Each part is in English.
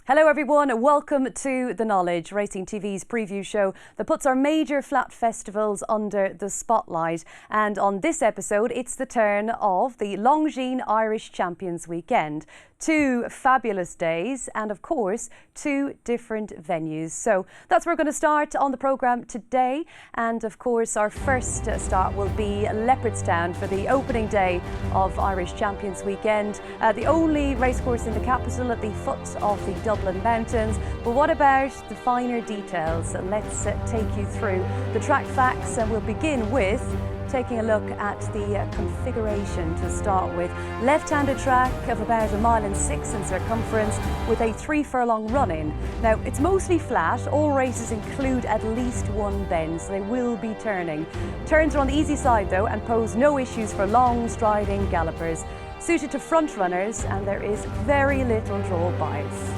Hello everyone, welcome to The Knowledge, Racing TV's preview show that puts our major flat festivals under the spotlight. And on this episode, it's the turn of the Longines Irish Champions Weekend. 2 fabulous days and of course 2 different venues. So that's where we're going to start on the programme today, and of course our first start will be Leopardstown for the opening day of Irish Champions Weekend, the only racecourse in the capital at the foot of the Dublin Mountains. But what about the finer details? Let's take you through the track facts, and we'll begin with taking a look at the configuration to start with. Left-handed track of about 1.6 miles in circumference with a 3 furlong run-in. Now, it's mostly flat. All races include at least one bend, so they will be turning. Turns are on the easy side though and pose no issues for long striding gallopers. Suited to front runners, and there is very little draw bias.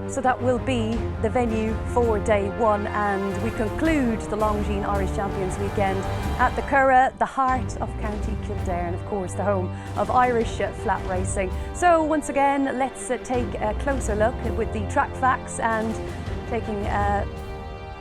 So that will be the venue for day 1, and we conclude the Longines Irish Champions Weekend at the Curragh, the heart of County Kildare, and of course the home of Irish flat racing. So once again, let's take a closer look with the track facts and taking a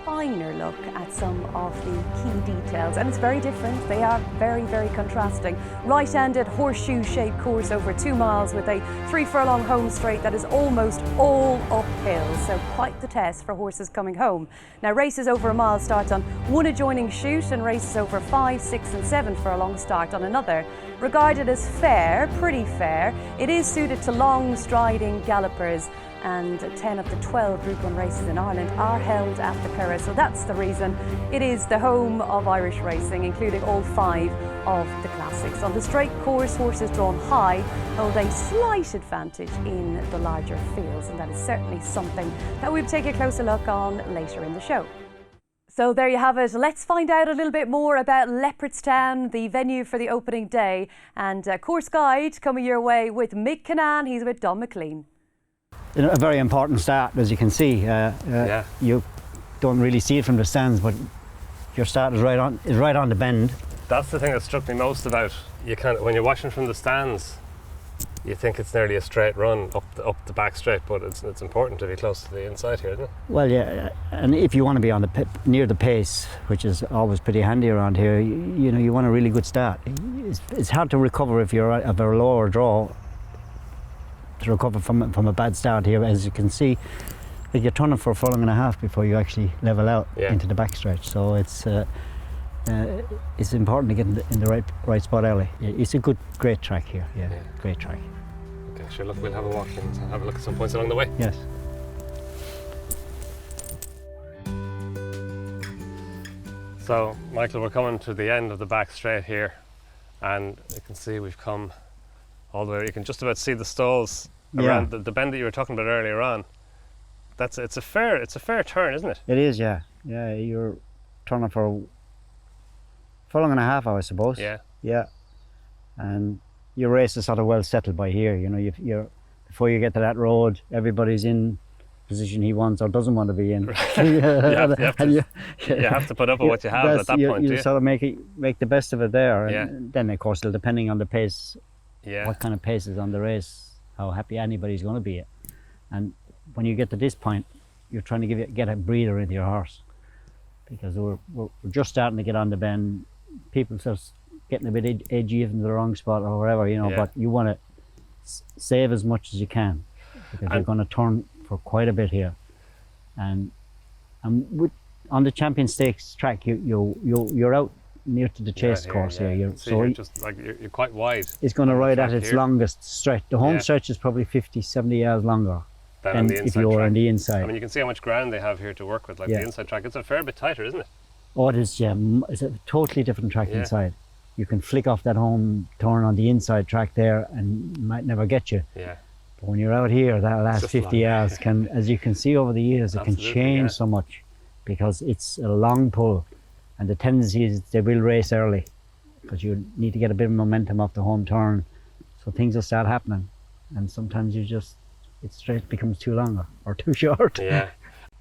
finer look at some of the key details. And it's very different. They are very, very contrasting. Right-handed horseshoe-shaped course over 2 miles with a 3 furlong home straight that is almost all uphill. So quite the test for horses coming home. Now races over 1 mile start on one adjoining chute, and races over 5, 6 and 7 furlong start on another. Regarded as fair, pretty fair, it is suited to long striding gallopers, and 10 of the 12 Group 1 races in Ireland are held at the Curragh. So that's the reason it is the home of Irish racing, including all 5 of the classics. On the straight course, horses drawn high hold a slight advantage in the larger fields, and that is certainly something that we'll take a closer look on later in the show. So there you have it. Let's find out a little bit more about Leopardstown, the venue for the opening day, and course guide coming your way with Mick Kinane. He's with Don McLean. A very important start, as you can see. You don't really see it from the stands, but your start is right on the bend. That's the thing that struck me most about you. When you're watching from the stands, you think it's nearly a straight run up the back straight, but it's important to be close to the inside here, isn't it? Well, yeah, and if you want to be on near the pace, which is always pretty handy around here, you want a really good start. It's hard to recover if you're of a lower draw. To recover from a bad start here, as you can see, like you're turning for 1.5 furlongs before you actually level out into the backstretch. So it's important to get in the right spot early. It's a great track here. Yeah, great track. Okay, sure. Look, we'll have a walk and have a look at some points along the way. Yes. So, Michael, we're coming to the end of the back straight here, and you can see we've come all the way. You can just about see the stalls around the bend that you were talking about earlier on. It's a fair turn, isn't it? It is, yeah. Yeah, you're turning for 1.5 furlongs, I suppose. Yeah. Yeah. And your race is sort of well settled by here. You're before you get to that road, everybody's in position he wants or doesn't want to be in. you have to put up with what you have at that point. You sort of make the best of it there, and then of course, depending on the pace. Yeah. What kind of pace is on the race, how happy anybody's going to be. And when you get to this point, you're trying to get a breather into your horse, because we're just starting to get on the bend. People start getting a bit edgy in the wrong spot or whatever, but you want to save as much as you can, because you're going to turn for quite a bit here. And on the Champions Stakes track, you're out near to the chase course here. You're quite wide. It's going to ride at its longest stretch. The home stretch is probably 50-70 yards longer than if you're on the inside. I mean, you can see how much ground they have here to work with, the inside track. It's a fair bit tighter, isn't it? Oh, it is, yeah. It's a totally different track inside. You can flick off that home turn on the inside track there and it might never get you. Yeah. But when you're out here, that last 50 yards can, as you can see over the years, it can change so much, because it's a long pull. And the tendency is they will race early. because you need to get a bit of momentum off the home turn, so things will start happening. And sometimes it straight becomes too long or too short. Yeah.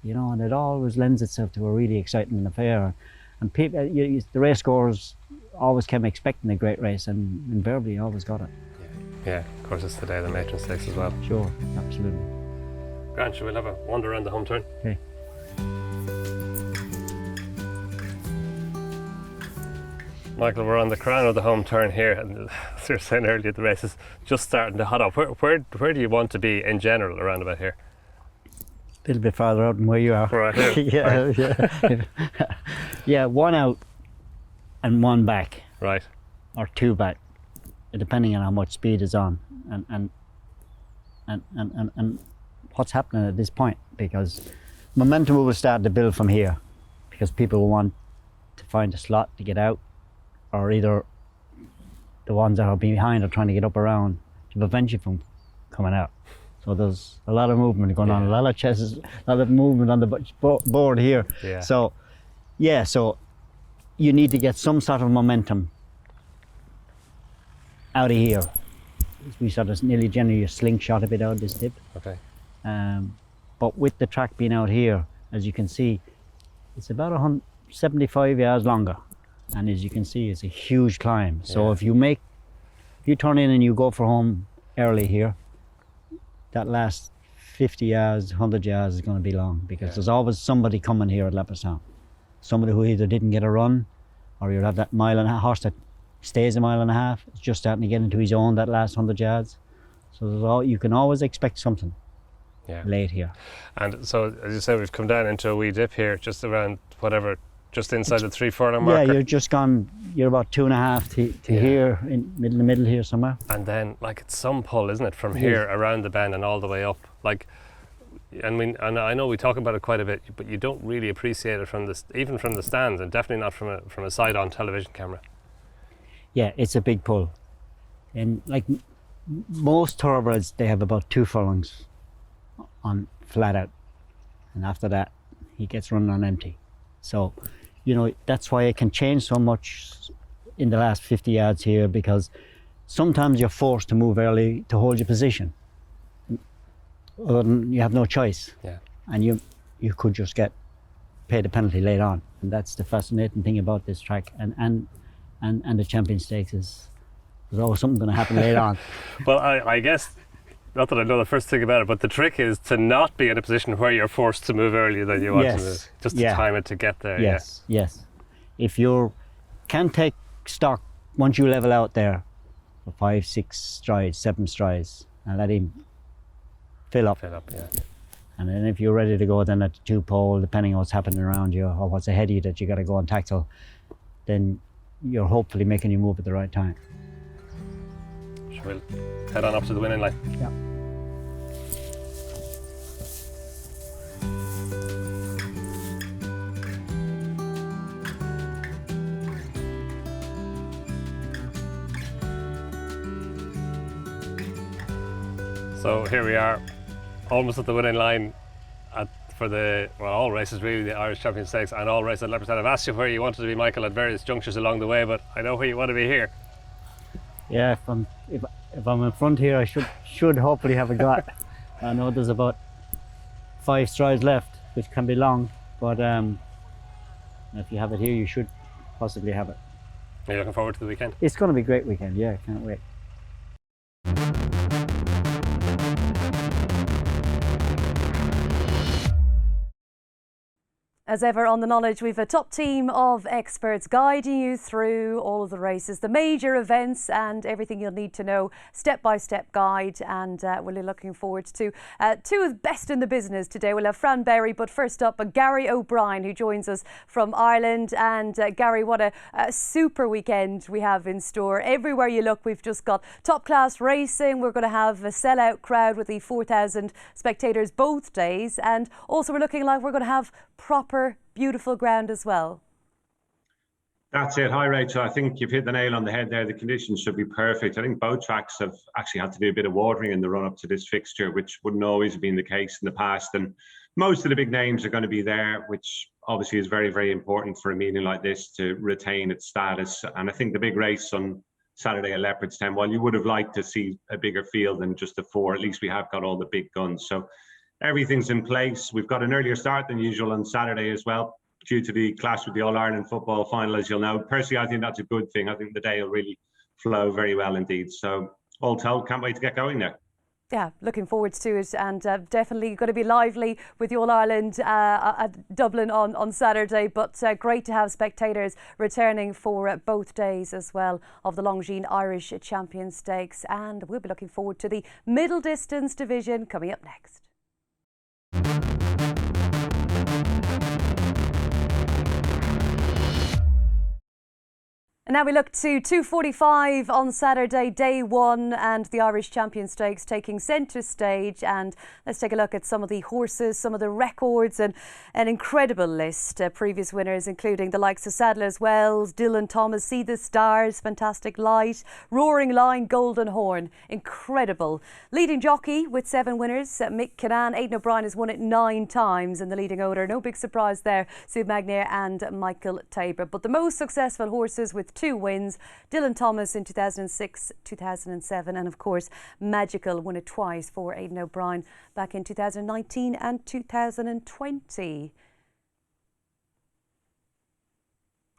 You know, and it always lends itself to a really exciting affair. And people, the racecourse always came expecting a great race, and invariably always got it. Yeah, of course, it's the day of the Matron Stakes as well. Sure, absolutely. Grant, shall we have a wander around the home turn? Okay. Michael, we're on the crown of the home turn here, and as you were saying earlier, the race is just starting to hot up. Where do you want to be in general around about here? A little bit farther out than where you are. Right here. Yeah. Yeah, one out and one back. Right. Or two back, depending on how much speed is on and what's happening at this point, because momentum will start to build from here, because people will want to find a slot to get out, or either the ones that are behind are trying to get up around to prevent you from coming out. So there's a lot of movement going on, a lot of chesses, a lot of movement on the board here. Yeah. So you need to get some sort of momentum out of here. We sort of nearly generally a slingshot a bit out this tip. Okay. But with the track being out here, as you can see, it's about 175 yards longer. And as you can see, it's a huge climb. So if you turn in and you go for home early here, that last 50 yards, 100 yards is going to be long, because there's always somebody coming here at Leopardstown. Somebody who either didn't get a run, or you'll have that mile and a horse that stays a mile and a half. It's just starting to get into his own that last 100 yards. So you can always expect something late here. And so, as you said, we've come down into a wee dip here, just around just inside the 3 furlong marker. Yeah, you're about 2.5 to here, in the middle here somewhere. And then, like, it's some pull, isn't it, from here around the bend and all the way up. Like, and I know we talk about it quite a bit, but you don't really appreciate it even from the stands, and definitely not from a side-on television camera. Yeah, it's a big pull. And like most thoroughbreds, they have about 2 furlongs on flat out. And after that, he gets running on empty. So, that's why it can change so much in the last 50 yards here, because sometimes you're forced to move early to hold your position. Other than you have no choice. Yeah. And you could just get paid a penalty late on. And that's the fascinating thing about this track. And the Champions Stakes is there's always something going to happen later on. Well, I guess, not that I know the first thing about it, but the trick is to not be in a position where you're forced to move earlier than you want to move. Just to time it to get there. Yes. If you can take stock, once you level out there for 5, 6 strides, 7 strides, and let him fill up. And then if you're ready to go then at the 2 pole, depending on what's happening around you or what's ahead of you that you got to go and tackle, then you're hopefully making you move at the right time. We'll head on up to the winning line. Yeah. So here we are, almost at the winning line for all races really, the Irish Champions Stakes and all races at Leopardstown. I've asked you where you wanted to be, Michael, at various junctures along the way, but I know where you want to be here. Yeah, if I'm in front here, I should hopefully have a got. I know there's about 5 strides left, which can be long, but if you have it here, you should possibly have it. Are you looking forward to the weekend? It's going to be a great weekend, yeah, can't wait. As ever on The Knowledge, we've a top team of experts guiding you through all of the races, the major events and everything you'll need to know, step-by-step guide, and we're looking forward to 2 of the best in the business today. We'll have Fran Berry, but first up, Gary O'Brien, who joins us from Ireland. And Gary, what a super weekend we have in store. Everywhere you look, we've just got top-class racing. We're going to have a sell-out crowd with the 4,000 spectators both days, and also we're looking like we're going to have proper, beautiful ground as well. That's it. Hi, Rachel. I think you've hit the nail on the head there. The conditions should be perfect. I think both tracks have actually had to do a bit of watering in the run-up to this fixture, which wouldn't always have been the case in the past. And most of the big names are going to be there, which obviously is very, very important for a meeting like this to retain its status. And I think the big race on Saturday at Leopardstown, while you would have liked to see a bigger field than just the 4, at least we have got all the big guns. So everything's in place. We've got an earlier start than usual on Saturday as well, due to the clash with the All-Ireland football final, as you'll know. Personally, I think that's a good thing. I think the day will really flow very well indeed. So all told, can't wait to get going now. Yeah, looking forward to it, and definitely going to be lively with the All-Ireland at Dublin on Saturday, but great to have spectators returning for both days as well of the Longines Irish Champions Stakes, and we'll be looking forward to the middle distance division coming up next. And now we look to 2:45 on Saturday, day 1, and the Irish Champions Stakes taking centre stage. And let's take a look at some of the horses, some of the records, and an incredible list. Previous winners, including the likes of Sadler's Wells, Dylan Thomas, See the Stars, Fantastic Light, Roaring Lion, Golden Horn. Incredible. Leading jockey with 7 winners, Mick Kinane. Aidan O'Brien has won it 9 times in the leading order. No big surprise there, Sue Magnier and Michael Tabor. But the most successful horses with 2 wins, Dylan Thomas in 2006, 2007, and of course Magical won it twice for Aidan O'Brien back in 2019 and 2020.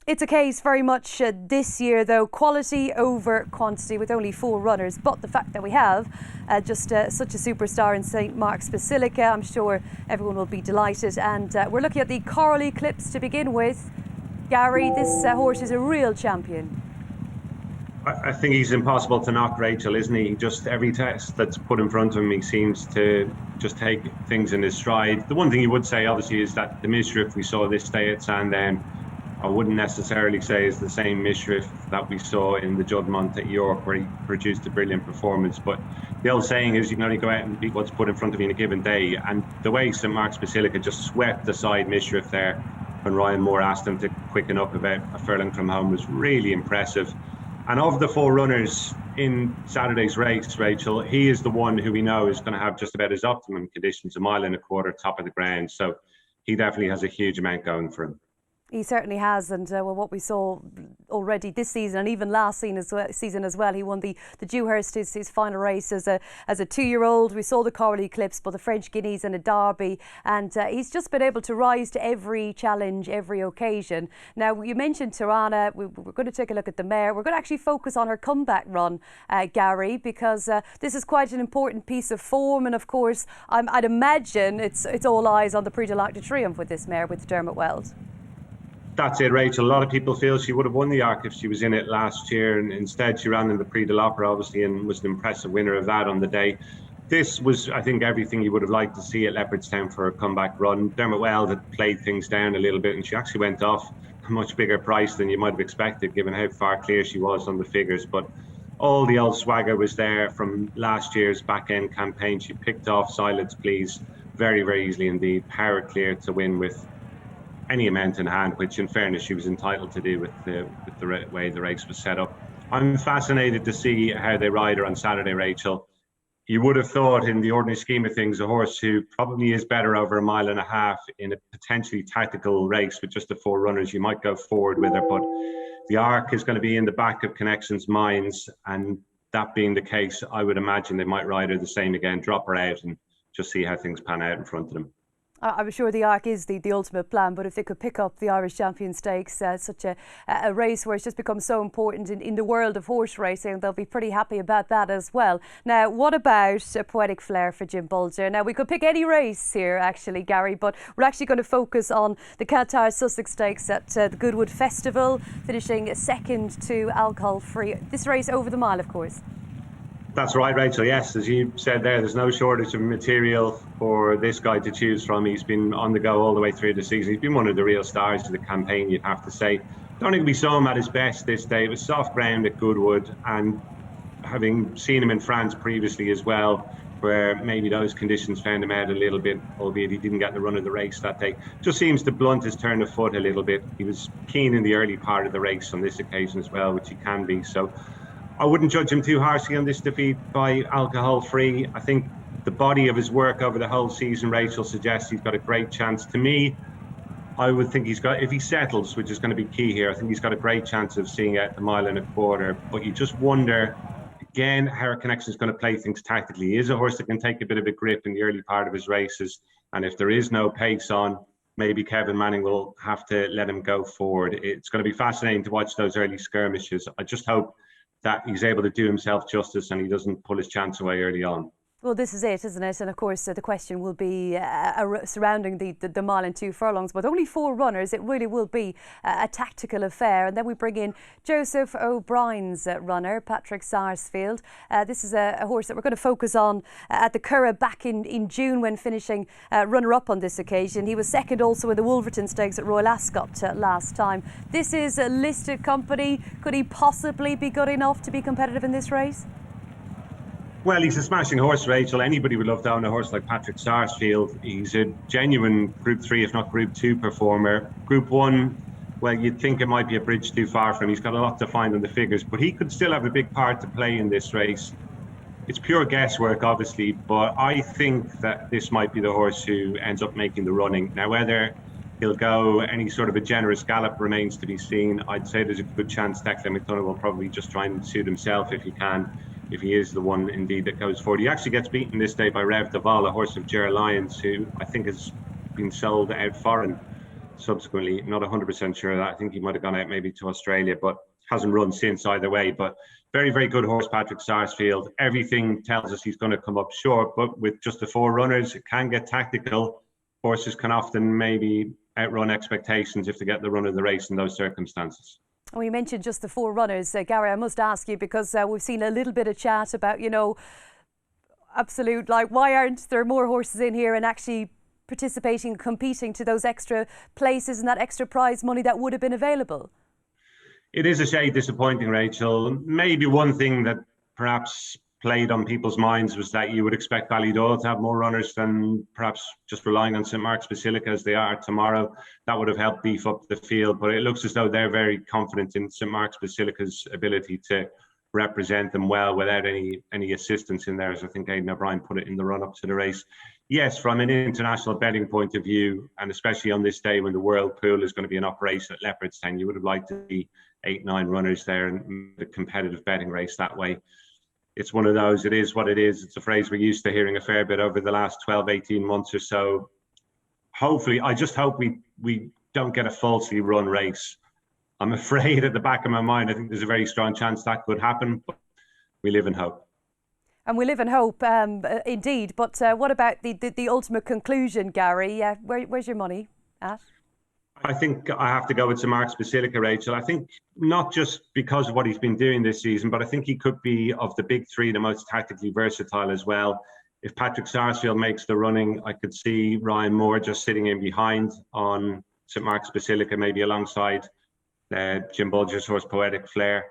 It's a case very much this year, though, quality over quantity with only 4 runners. But the fact that we have just such a superstar in St Mark's Basilica, I'm sure everyone will be delighted. And we're looking at the Coral Eclipse to begin with. Gary, this horse is a real champion. I think he's impossible to knock, Rachel, isn't he? Just every test that's put in front of him, he seems to just take things in his stride. The one thing you would say, obviously, is that the mischief we saw this day at Sandown, I wouldn't necessarily say is the same mischief that we saw in the Juddmonte at York, where he produced a brilliant performance. But the old saying is you can only go out and beat what's put in front of you in a given day. And the way St Mark's Basilica just swept aside mischief there when Ryan Moore asked him to quicken up about a furlong from home was really impressive. And of the 4 runners in Saturday's race, Rachel, he is the one who we know is going to have just about his optimum conditions, 1.25 miles, top of the ground. So he definitely has a huge amount going for him. He certainly has, and well, what we saw already this season and even last season as well, he won the Dewhurst, his final race as a 2-year-old. We saw the Coral Eclipse, but the French Guineas and a Derby, and he's just been able to rise to every challenge, every occasion. Now, you mentioned Tirana. We're going to take a look at the mare. We're going to actually focus on her comeback run, Gary, because this is quite an important piece of form, and of course, I'd imagine it's all eyes on the Prix de l'Arc de Triomphe with this mare, with Dermot Wells. That's it, Rachel. A lot of people feel she would have won the Arc if she was in it last year, and instead she ran in the Prix de l'Opera, obviously, and was an impressive winner of that on the day. This was, I think, everything you would have liked to see at Leopardstown for a comeback run. Dermot Wells had played things down a little bit, and she actually went off a much bigger price than you might have expected, given how far clear she was on the figures. But all the old swagger was there from last year's back-end campaign. She picked off Silence Please very, very easily indeed. Power clear to win with any amount in hand, which in fairness she was entitled to do with the way the race was set up. I'm fascinated to see how they ride her on Saturday, Rachel. You would have thought, in the ordinary scheme of things, a horse who probably is better over 1.5 miles in a potentially tactical race with just the 4 runners, you might go forward with her. But the Arc is going to be in the back of Connection's minds, and that being the case, I would imagine they might ride her the same again, drop her out and just see how things pan out in front of them. I'm sure the Arc is the ultimate plan, but if they could pick up the Irish Champions Stakes, such a race where it's just become so important in the world of horse racing, they'll be pretty happy about that as well. Now, what about a Poetic Flair for Jim Bolger? Now, we could pick any race here, actually, Gary, but we're actually going to focus on the Qatar Sussex Stakes at the Goodwood Festival, finishing second to Alcohol Free. This race over the mile, of course. That's right, Rachel. Yes, as you said there, there's no shortage of material for this guy to choose from. He's been on the go all the way through the season. He's been one of the real stars of the campaign, you'd have to say. Don't think we saw him at his best this day. It was soft ground at Goodwood, and having seen him in France previously as well, where maybe those conditions found him out a little bit, albeit he didn't get the run of the race that day. Just seems to blunt his turn of foot a little bit. He was keen in the early part of the race on this occasion as well, which he can be. So I wouldn't judge him too harshly on this defeat by Alcohol Free. I think The body of his work over the whole season, Rachel, suggests he's got a great chance. To me, I would think he's got, if he settles, which is going to be key here, I think he's got a great chance of seeing out the 1.25 miles. But you just wonder, again, how Connection is going to play things tactically. He is a horse that can take a bit of a grip in the early part of his races. And if there is no pace on, maybe Kevin Manning will have to let him go forward. It's going to be fascinating to watch those early skirmishes. I just hope that he's able to do himself justice and he doesn't pull his chance away early on. Well, this is it, isn't it? And of course, the question will be surrounding the mile and 2 furlongs. But only 4 runners, it really will be a tactical affair. And then we bring in Joseph O'Brien's runner, Patrick Sarsfield. This is a horse that we're going to focus on at the Curragh back in June when finishing runner-up on this occasion. He was second also in the Wolverton Stakes at Royal Ascot last time. This is a listed company. Could he possibly be good enough to be competitive in this race? Well, he's a smashing horse, Rachel. Anybody would love to own a horse like Patrick Sarsfield. He's a genuine Group 3, if not Group 2 performer. Group 1, well, you'd think it might be a bridge too far for him. He's got a lot to find on the figures, but he could still have a big part to play in this race. It's pure guesswork, obviously, but I think that this might be the horse who ends up making the running. Now, whether he'll go any sort of a generous gallop remains to be seen. I'd say there's a good chance Declan McDonough will probably just try and suit himself if he can. If he is the one indeed that goes forward. He actually gets beaten this day by Rev Deval, a horse of Ger Lyons, who I think has been sold out foreign subsequently. Not 100% sure of that. I think he might have gone out maybe to Australia, but hasn't run since either way. But very, very good horse, Patrick Sarsfield. Everything tells us he's going to come up short, but with just the 4 runners, it can get tactical. Horses can often maybe outrun expectations if they get the run of the race in those circumstances. Well, you mentioned just the 4 runners. Gary, I must ask you, because we've seen a little bit of chat about, you know, absolute, like, why aren't there more horses in here and actually participating, competing to those extra places and that extra prize money that would have been available? It is a shade disappointing, Rachel. Maybe one thing that perhaps played on people's minds was that you would expect Ballydoyle to have more runners than perhaps just relying on St Mark's Basilica as they are tomorrow. That would have helped beef up the field, but it looks as though they're very confident in St Mark's Basilica's ability to represent them well without any assistance in there, as I think Aidan O'Brien put it in the run-up to the race. Yes, from an international betting point of view, and especially on this day when the World Pool is going to be in operation at Leopardstown, you would have liked to see 8-9 runners there and a competitive betting race that way. It's one of those, it is what it is. It's a phrase we're used to hearing a fair bit over the last 12, 18 months or so. Hopefully, I just hope we don't get a falsely run race. I'm afraid at the back of my mind, I think there's a very strong chance that could happen, but we live in hope. And we live in hope, indeed. But what about the ultimate conclusion, Gary? Where's your money at? I think I have to go with St Mark's Basilica, Rachel. I think not just because of what he's been doing this season, but I think he could be, of the big 3, the most tactically versatile as well. If Patrick Sarsfield makes the running, I could see Ryan Moore just sitting in behind on St Mark's Basilica, maybe alongside Jim Bulger's horse Poetic Flair.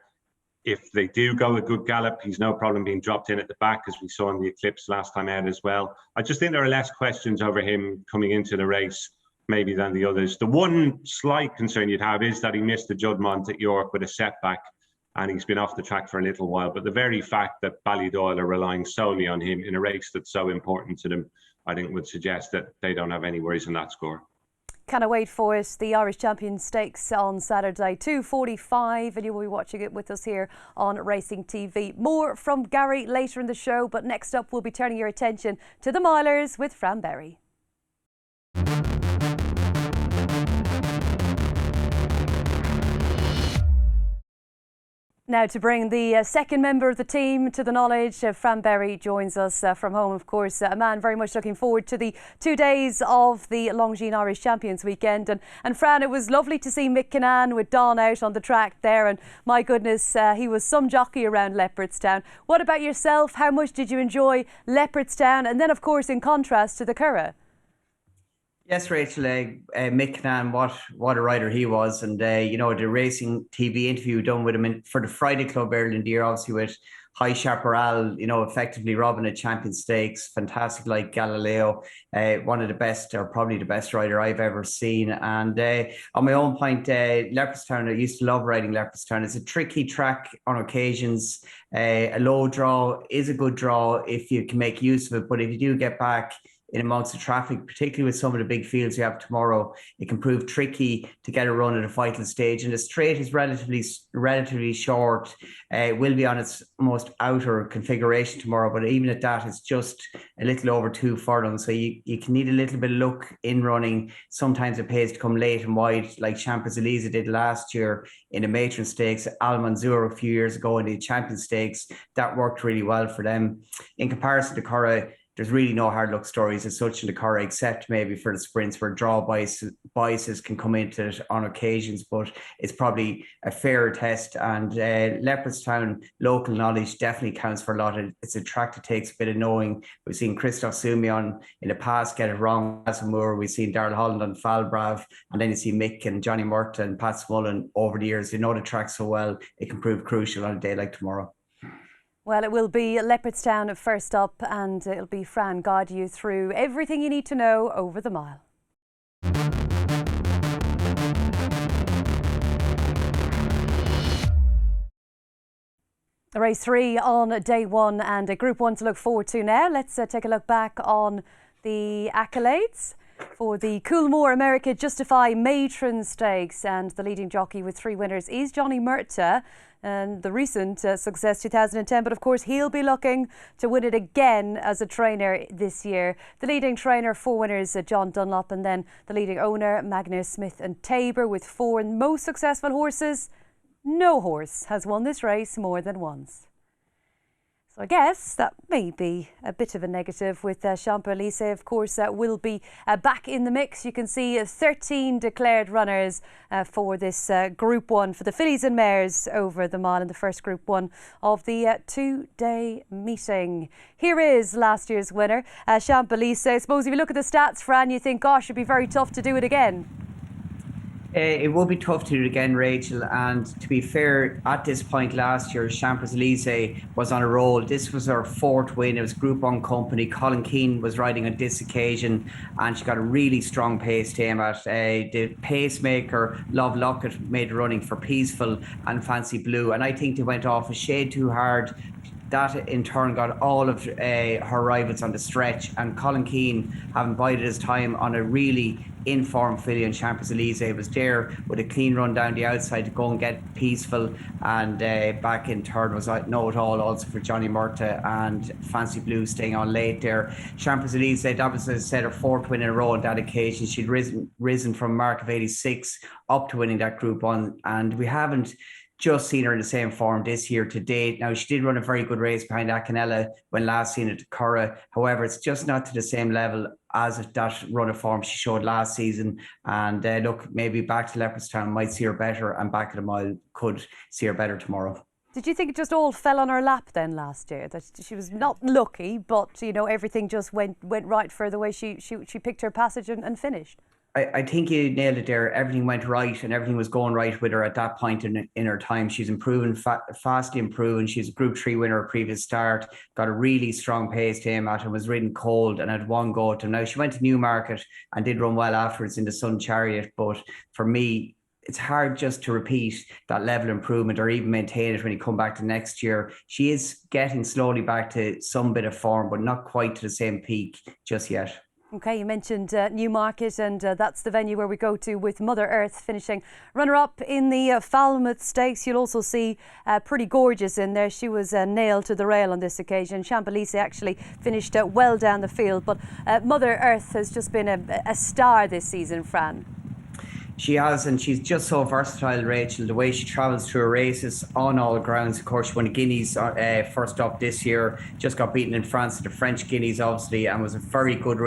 If they do go a good gallop, he's no problem being dropped in at the back, as we saw in the Eclipse last time out as well. I just think there are less questions over him coming into the race maybe than the others. The one slight concern you'd have is that he missed the Juddmonte at York with a setback and he's been off the track for a little while. But the very fact that Ballydoyle are relying solely on him in a race that's so important to them, I think would suggest that they don't have any worries on that score. Cannot wait for it. The Irish Champions Stakes on Saturday, 2:45, and you will be watching it with us here on Racing TV. More from Gary later in the show, but next up we'll be turning your attention to the Milers with Fran Berry. Now, to bring the second member of the team to the knowledge, Fran Berry joins us from home, of course. A man very much looking forward to the 2 days of the Longines Irish Champions Weekend. And Fran, it was lovely to see Mick Kinane with Don out on the track there. And my goodness, he was some jockey around Leopardstown. What about yourself? How much did you enjoy Leopardstown? And then, of course, in contrast to the Curragh? Yes, Rachel, Mick Kinane, what a rider he was. And, the racing TV interview done with him for the Friday Club earlier in the year, obviously with High Chaparral, effectively robbing a Champions Stakes, fantastic like Galileo, one of the best, or probably the best rider I've ever seen. And on my own point, Leopardstown, I used to love riding Leopardstown. It's a tricky track on occasions. A low draw is a good draw if you can make use of it. But if you do get back in amounts of traffic, particularly with some of the big fields you have tomorrow, it can prove tricky to get a run at a vital stage. And the straight is relatively short. Will be on its most outer configuration tomorrow, but even at that, it's just a little over 2 furlongs. So you can need a little bit of luck in running. Sometimes it pays to come late and wide, like Champs-Élysées did last year in the Matron Stakes, Almanzor a few years ago in the Champions Stakes. That worked really well for them. In comparison to Curragh, there's really no hard luck stories as such in the Curragh, except maybe for the sprints where draw biases can come into it on occasions, but it's probably a fairer test. And Leopardstown local knowledge definitely counts for a lot. It's a track that takes a bit of knowing. We've seen Christoph Sumion in the past get it wrong. We've seen Darrell Holland on Falbrav, and then you see Mick and Johnny Murtagh and Pat Smullen over the years. They know the track so well, it can prove crucial on a day like tomorrow. Well, it will be Leopardstown first up, and it'll be Fran guiding you through everything you need to know over the mile. Race 3 on day 1 and a Group 1 to look forward to now. Let's take a look back on the accolades for the Coolmore America Justify Matron Stakes, and the leading jockey with 3 winners is Johnny Murtagh, and the recent success 2010, but of course he'll be looking to win it again as a trainer this year. The leading trainer, 4 winners, John Dunlop, and then the leading owner, Magnus Smith and Tabor, with 4 most successful horses. No horse has won this race more than once. So I guess that may be a bit of a negative with Champs-Élysées, of course, will be back in the mix. You can see 13 declared runners for this Group 1 for the fillies and mares over the mile in the first Group 1 of the 2-day meeting. Here is last year's winner, Champs-Élysées. I suppose if you look at the stats, Fran, you think, gosh, it'd be very tough to do it again. It will be tough to do it again, Rachel. And to be fair, at this point last year, Champs-Élysées was on a roll. This was her 4th win. It was Group 1 company. Colin Keane was riding on this occasion, and she got a really strong pace to aim at. The pacemaker, Love Lockett, made running for Peaceful and Fancy Blue. And I think they went off a shade too hard. That in turn got all of her rivals on the stretch, and Colin Keane, having bided his time on a really in-form filly in Champs-Élysées, was there with a clean run down the outside to go and get Peaceful, and back in third was no at all also for Johnny Murtagh and Fancy Blue staying on late there. Champs-Élysées, that was, as I said, her 4th win in a row on that occasion. She'd risen from a mark of 86 up to winning that Group 1, and we haven't just seen her in the same form this year to date. Now, she did run a very good race behind Acanella when last seen at Curragh. However, it's just not to the same level as that run of form she showed last season. And look, maybe back to Leopardstown might see her better, and back at the mile could see her better tomorrow. Did you think it just all fell on her lap then last year? That she was not lucky, but everything just went right for the way she picked her passage and finished? I think you nailed it there. Everything went right, and everything was going right with her at that point in her time. She's improving, fastly improving. She's a Group 3 winner at previous start, got a really strong pace to aim at, and was ridden cold and had one go at him. Now, she went to Newmarket and did run well afterwards in the Sun Chariot, but for me, it's hard just to repeat that level of improvement or even maintain it when you come back to next year. She is getting slowly back to some bit of form, but not quite to the same peak just yet. Okay, you mentioned Newmarket, and that's the venue where we go to with Mother Earth finishing runner-up in the Falmouth Stakes. You'll also see Pretty Gorgeous in there. She was nailed to the rail on this occasion. Champs-Élysées actually finished well down the field, but Mother Earth has just been a star this season, Fran. She has, and she's just so versatile, Rachel. The way she travels through her races on all grounds. Of course, she won the Guineas first up this year. Just got beaten in France at the French Guineas, obviously, and was a very good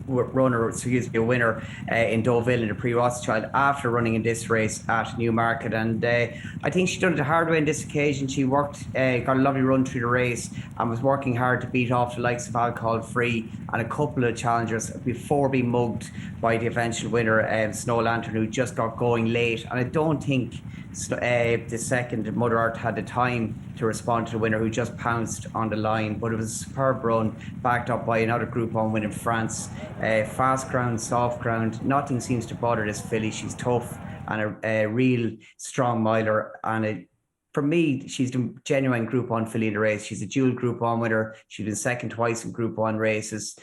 a winner in Deauville in the Prix Rothschild after running in this race at Newmarket. And I think she done it the hard way on this occasion. She worked, got a lovely run through the race and was working hard to beat off the likes of Alcohol Free and a couple of challengers before being mugged by the eventual winner, Snow Lantern, who just got going late. And I don't think the second Mother Earth had the time to respond to the winner, who just pounced on the line. But it was a superb run, backed up by another Group 1 win in France. Fast ground, soft ground, nothing seems to bother this filly. She's tough and a real strong miler. And for me, she's the genuine Group 1 filly in the race. She's a dual Group 1 winner. She's been second twice in Group 1 races.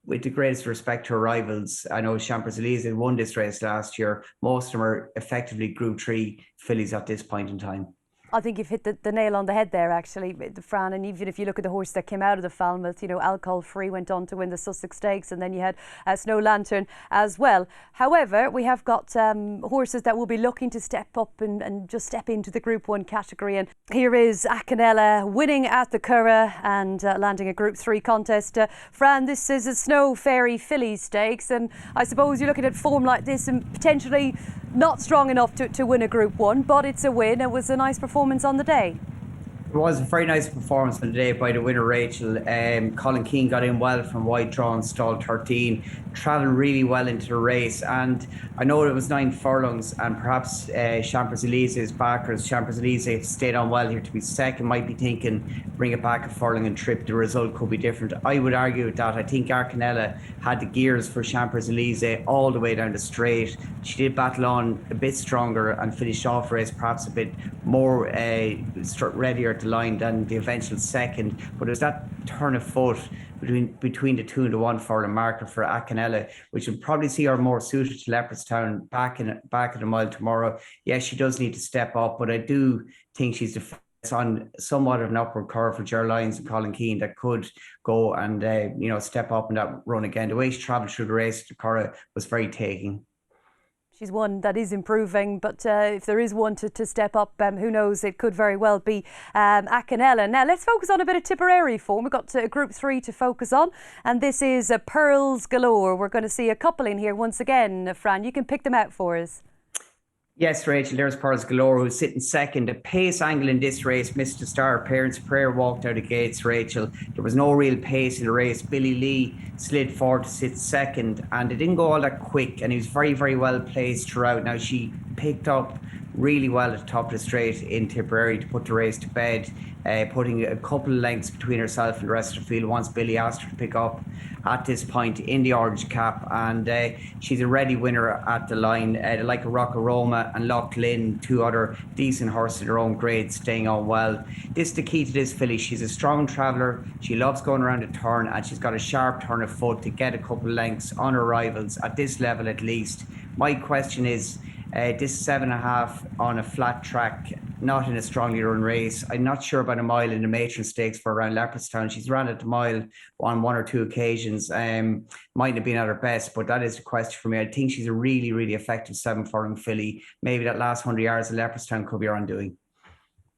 With the greatest respect to her rivals, I know Champs-Élysées won this race last year. Most of them are effectively Group 3 fillies at this point in time. I think you've hit the nail on the head there, actually, Fran. And even if you look at the horse that came out of the Falmouth, Alcohol Free went on to win the Sussex Stakes, and then you had Snow Lantern as well. However, we have got horses that will be looking to step up and just step into the Group 1 category. And here is Acanella winning at the Curragh and landing a Group 3 contest. Fran, this is a Snow Fairy Filly Stakes, and I suppose you're looking at form like this and potentially not strong enough to win a Group 1, but it's a win. It was a nice performance on the day. It was a very nice performance on the day by the winner, Rachel. Colin Keane got in well from wide draw and stall 13, travelled really well into the race. And I know it was 9 furlongs, and perhaps Champs-Élysées backers, Champs-Élysées stayed on well here to be second, might be thinking bring it back a furlong and trip, the result could be different. I would argue with that. I think Acanella had the gears for Champs-Élysées all the way down the straight. She did battle on a bit stronger and finished off the race perhaps a bit more readier at the line than the eventual second. But it was that turn of foot between the 2 and the 1 furlong marker for Acanella, which will probably see her more suited to Leopardstown back in the mile tomorrow. Yes, she does need to step up, but I do think she's on somewhat of an upward curve for Ger Lyons and Colin Keane that could go and step up in that run again. The way she travelled through the race to Curragh was very taking. She's one that is improving, but if there is one to step up, who knows, it could very well be Acanella. Now let's focus on a bit of Tipperary form. We've got Group 3 to focus on, and this is Pearls Galore. We're going to see a couple in here once again. Fran, you can pick them out for us. Yes, Rachel, there's Pearls Galore, who's sitting second. The pace angle in this race missed the start. Parents' Prayer walked out of gates, Rachel. There was no real pace in the race. Billy Lee slid forward to sit second, and it didn't go all that quick, and he was very, very well placed throughout. Now, she picked up really well at the top of the straight in Tipperary to put the race to bed, putting a couple of lengths between herself and the rest of the field once Billy asked her to pick up at this point in the orange cap. And she's a ready winner at the line, like a Rock Aroma and Loch Lynn, 2 other decent horses in their own grade, staying on well. This is the key to this filly. She's a strong traveller. She loves going around a turn, and she's got a sharp turn of foot to get a couple of lengths on her rivals at this level at least. My question is, this 7.5 on a flat track, not in a strongly run race. I'm not sure about a mile in the Matron Stakes for around Leopardstown. She's ran at the mile on 1 or 2 occasions. Might have been at her best, but that is the question for me. I think she's a really, really effective 7 furlong filly. Maybe that last 100 yards of Leopardstown could be her undoing.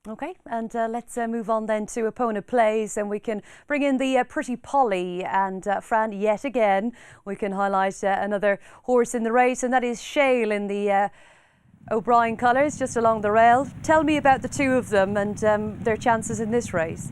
Okay, and let's move on then to opponent plays, and we can bring in the Pretty Polly. And Fran, yet again, we can highlight another horse in the race, and that is Shale in the O'Brien colours, just along the rail. Tell me about the 2 of them and their chances in this race.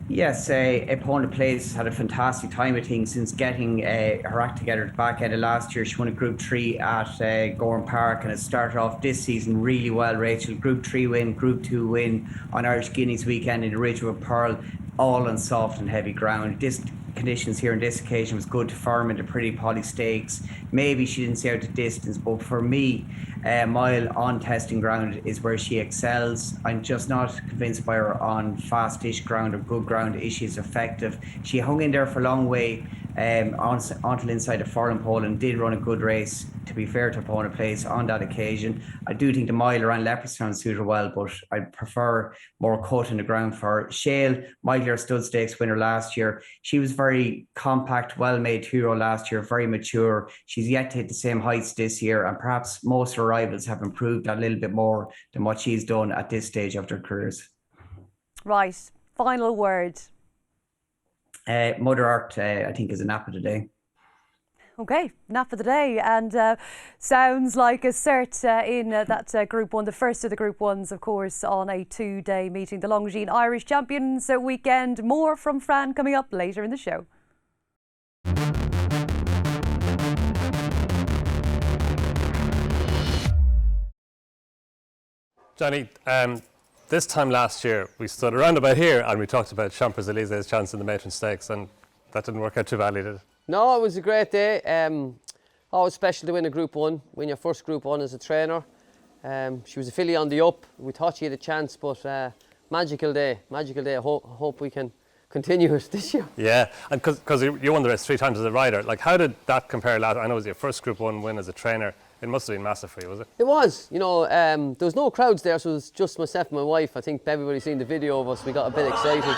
Yes, opponent plays had a fantastic time, I think, since getting her act together at the back end of last year. She won a Group 3 at Gorham Park, and has started off this season really well, Rachel. Group 3 win, Group 2 win on Irish Guineas weekend in the Ridge of Pearl, all on soft and heavy ground. This conditions here on this occasion was good to firm in the Pretty Polly Stakes. Maybe she didn't see out the distance, but for me, mile on testing ground is where she excels. I'm just not convinced by her on fast-ish ground or good ground. Is she effective? She hung in there for a long way until inside the furlong pole and did run a good race, to be fair to opponent place on that occasion. I do think the mile around Leopardstown suited her well, but I prefer more cut in the ground for her. Shale, Moyglare Stud Stakes winner last year. She was very compact, well-made hero last year, very mature. She's yet to hit the same heights this year, and perhaps most of her rivals have improved a little bit more than what she's done at this stage of their careers. Right, final word. Mother Earth, I think, is a nap of the day. Okay, nap of the day, and sounds like a cert in that Group 1, the first of the Group 1s, of course, on a 2-day meeting, the Longines Irish Champions Weekend. More from Fran coming up later in the show. Johnny, this time last year we stood around about here and we talked about Champs-Élysées' chance in the Matron Stakes, and that didn't work out too badly, did it? No, it was a great day. Always special to win a Group 1, win your first Group 1 as a trainer. She was a filly on the up. We thought she had a chance, but magical day. Hope we can continue it this year. Yeah, and because you won the race 3 times as a rider, like how did that compare last? I know it was your first Group 1 win as a trainer. It must have been massive for you, was it? It was. You know, there was no crowds there, so it was just myself and my wife. I think everybody's seen the video of us. We got a bit excited.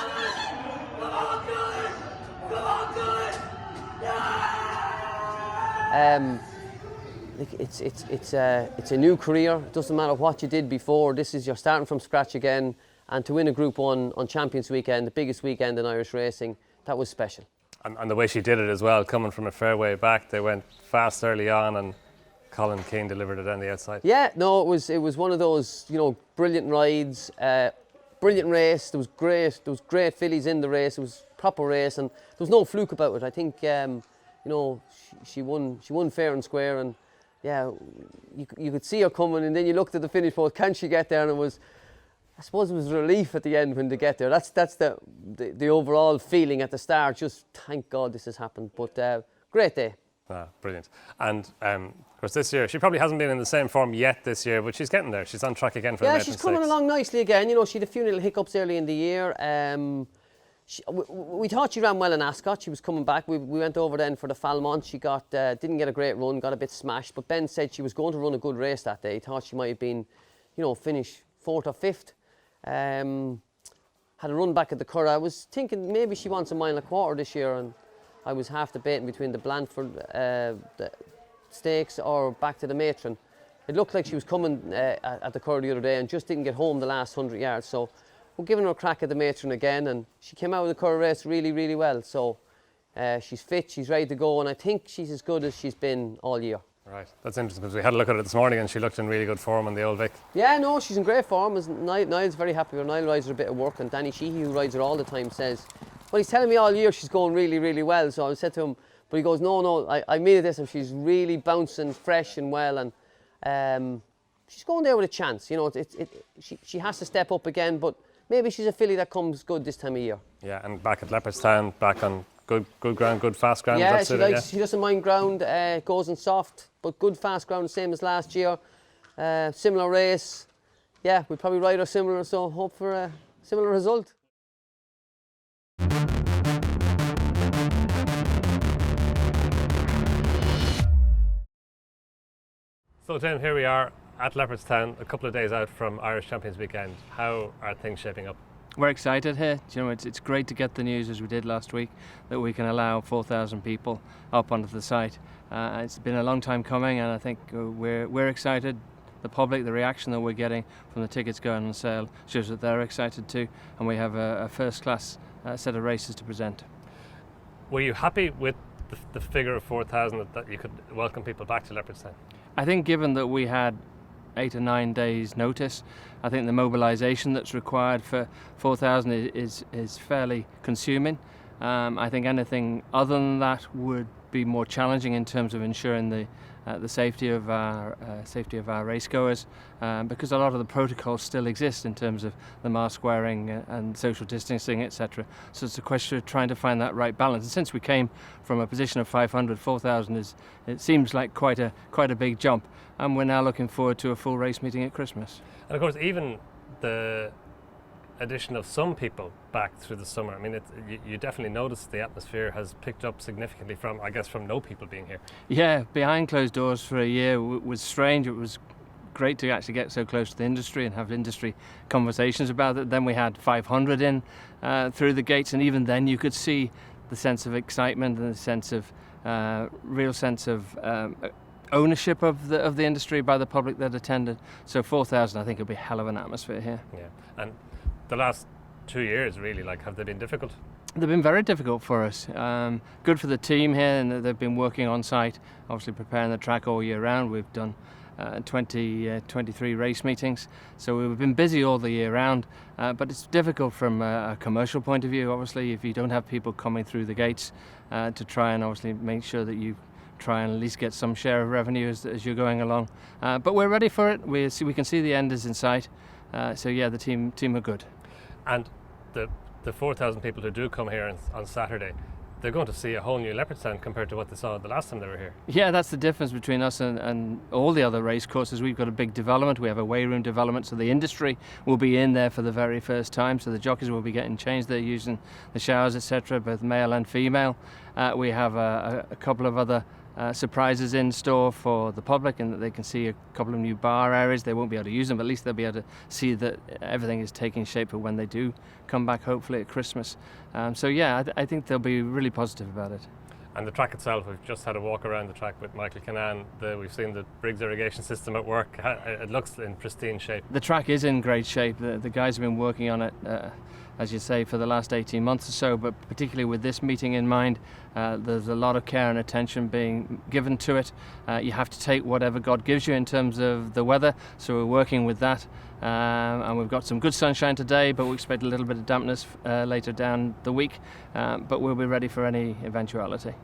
It's a new career. It doesn't matter what you did before. This is you're starting from scratch again, and to win a Group 1 on Champions Weekend, the biggest weekend in Irish racing, that was special. And the way she did it as well, coming from a fair way back, they went fast early on, and Colin Keane delivered it on the outside. Yeah, no, it was one of those, you know, brilliant rides, brilliant race. There was great fillies in the race. It was a proper race, and there was no fluke about it. I think, you know, she won fair and square, and yeah, you could see her coming, and then you looked at the finish post. Can she get there? And it was, I suppose, it was relief at the end when they get there. That's the overall feeling at the start. Just thank God this has happened. But great day. Ah, brilliant. And of course this year, she probably hasn't been in the same form yet this year, but she's getting there. She's on track again for the Matron Stakes. Yeah, she's coming along nicely again. You know, she had a few little hiccups early in the year. We thought she ran well in Ascot. She was coming back. We went over then for the Falmont. She didn't get a great run, got a bit smashed. But Ben said she was going to run a good race that day. He thought she might have been, you know, finish 4th or 5th. Had a run back at the Curragh. I was thinking maybe she wants a mile and a quarter this year, and I was half debating between the Blandford the Stakes or back to the Matron. It looked like she was coming at the Curragh the other day and just didn't get home the last 100 yards. So we're giving her a crack at the Matron again, and she came out of the Curragh race really, really well. So she's fit, she's ready to go, and I think she's as good as she's been all year. Right, that's interesting because we had a look at it this morning and she looked in really good form on the Old Vic. Yeah, no, she's in great form. Niall's very happy with her. Niall rides her a bit of work, and Danny Sheehy, who rides her all the time, says, well, he's telling me all year she's going really, really well. So I said to him, but he goes, no, I made it this, and she's really bouncing fresh and well, and she's going there with a chance. You know, she has to step up again, but maybe she's a filly that comes good this time of year. Yeah, and back at Leopardstown, back on good ground, good fast ground. Yeah, she doesn't mind ground, goes in soft, but good fast ground, same as last year. Similar race. Yeah, we'd probably ride her similar, so hope for a similar result. So Tim, here we are at Leopardstown, a couple of days out from Irish Champions Weekend. How are things shaping up? We're excited here. You know, it's great to get the news, as we did last week, that we can allow 4,000 people up onto the site. It's been a long time coming, and I think we're excited. The public, the reaction that we're getting from the tickets going on sale shows that they're excited too, and we have a first-class set of races to present. Were you happy with the figure of 4,000 that you could welcome people back to Leopardstown? I think given that we had 8 or 9 days notice, I think the mobilisation that's required for 4,000 is fairly consuming. I think anything other than that would be more challenging in terms of ensuring the safety of our racegoers, because a lot of the protocols still exist in terms of the mask wearing and social distancing, etc. So it's a question of trying to find that right balance. And since we came from a position of 500, 4,000 it seems like quite a big jump, and we're now looking forward to a full race meeting at Christmas. And of course, even the addition of some people back through the summer. I mean, you definitely notice the atmosphere has picked up significantly from no people being here. Yeah, behind closed doors for a year was strange. It was great to actually get so close to the industry and have industry conversations about it. Then we had 500 in through the gates, and even then you could see the sense of excitement and the sense of real sense of ownership of the industry by the public that attended. So 4,000, I think, would be a hell of an atmosphere here. Yeah, and the last 2 years really. Like, have they been difficult? They've been very difficult for us. Good for the team here, and they've been working on site, obviously preparing the track all year round. We've done 23 race meetings, so we've been busy all the year round, but it's difficult from a commercial point of view. Obviously, if you don't have people coming through the gates to try and obviously make sure that you try and at least get some share of revenue as you're going along, but we're ready for it. We can see the end is in sight, so yeah, the team are good. And the 4,000 people who do come here on Saturday, they're going to see a whole new Leopardstown compared to what they saw the last time they were here. Yeah, that's the difference between us and all the other race courses. We've got a big development. We have a weigh room development, so the industry will be in there for the very first time. So the jockeys will be getting changed. They're using the showers, etc., both male and female. We have a couple of other surprises in store for the public, and that they can see a couple of new bar areas. They won't be able to use them, but at least they'll be able to see that everything is taking shape for when they do come back, hopefully at Christmas. So yeah, I think they'll be really positive about it. And the track itself, we've just had a walk around the track with Michael Kinane. We've seen the Briggs irrigation system at work. It looks in pristine shape. The track is in great shape. The guys have been working on it, as you say, for the last 18 months or so, but particularly with this meeting in mind, there's a lot of care and attention being given to it. You have to take whatever God gives you in terms of the weather, so we're working with that. And we've got some good sunshine today, but we expect a little bit of dampness later down the week, but we'll be ready for any eventuality.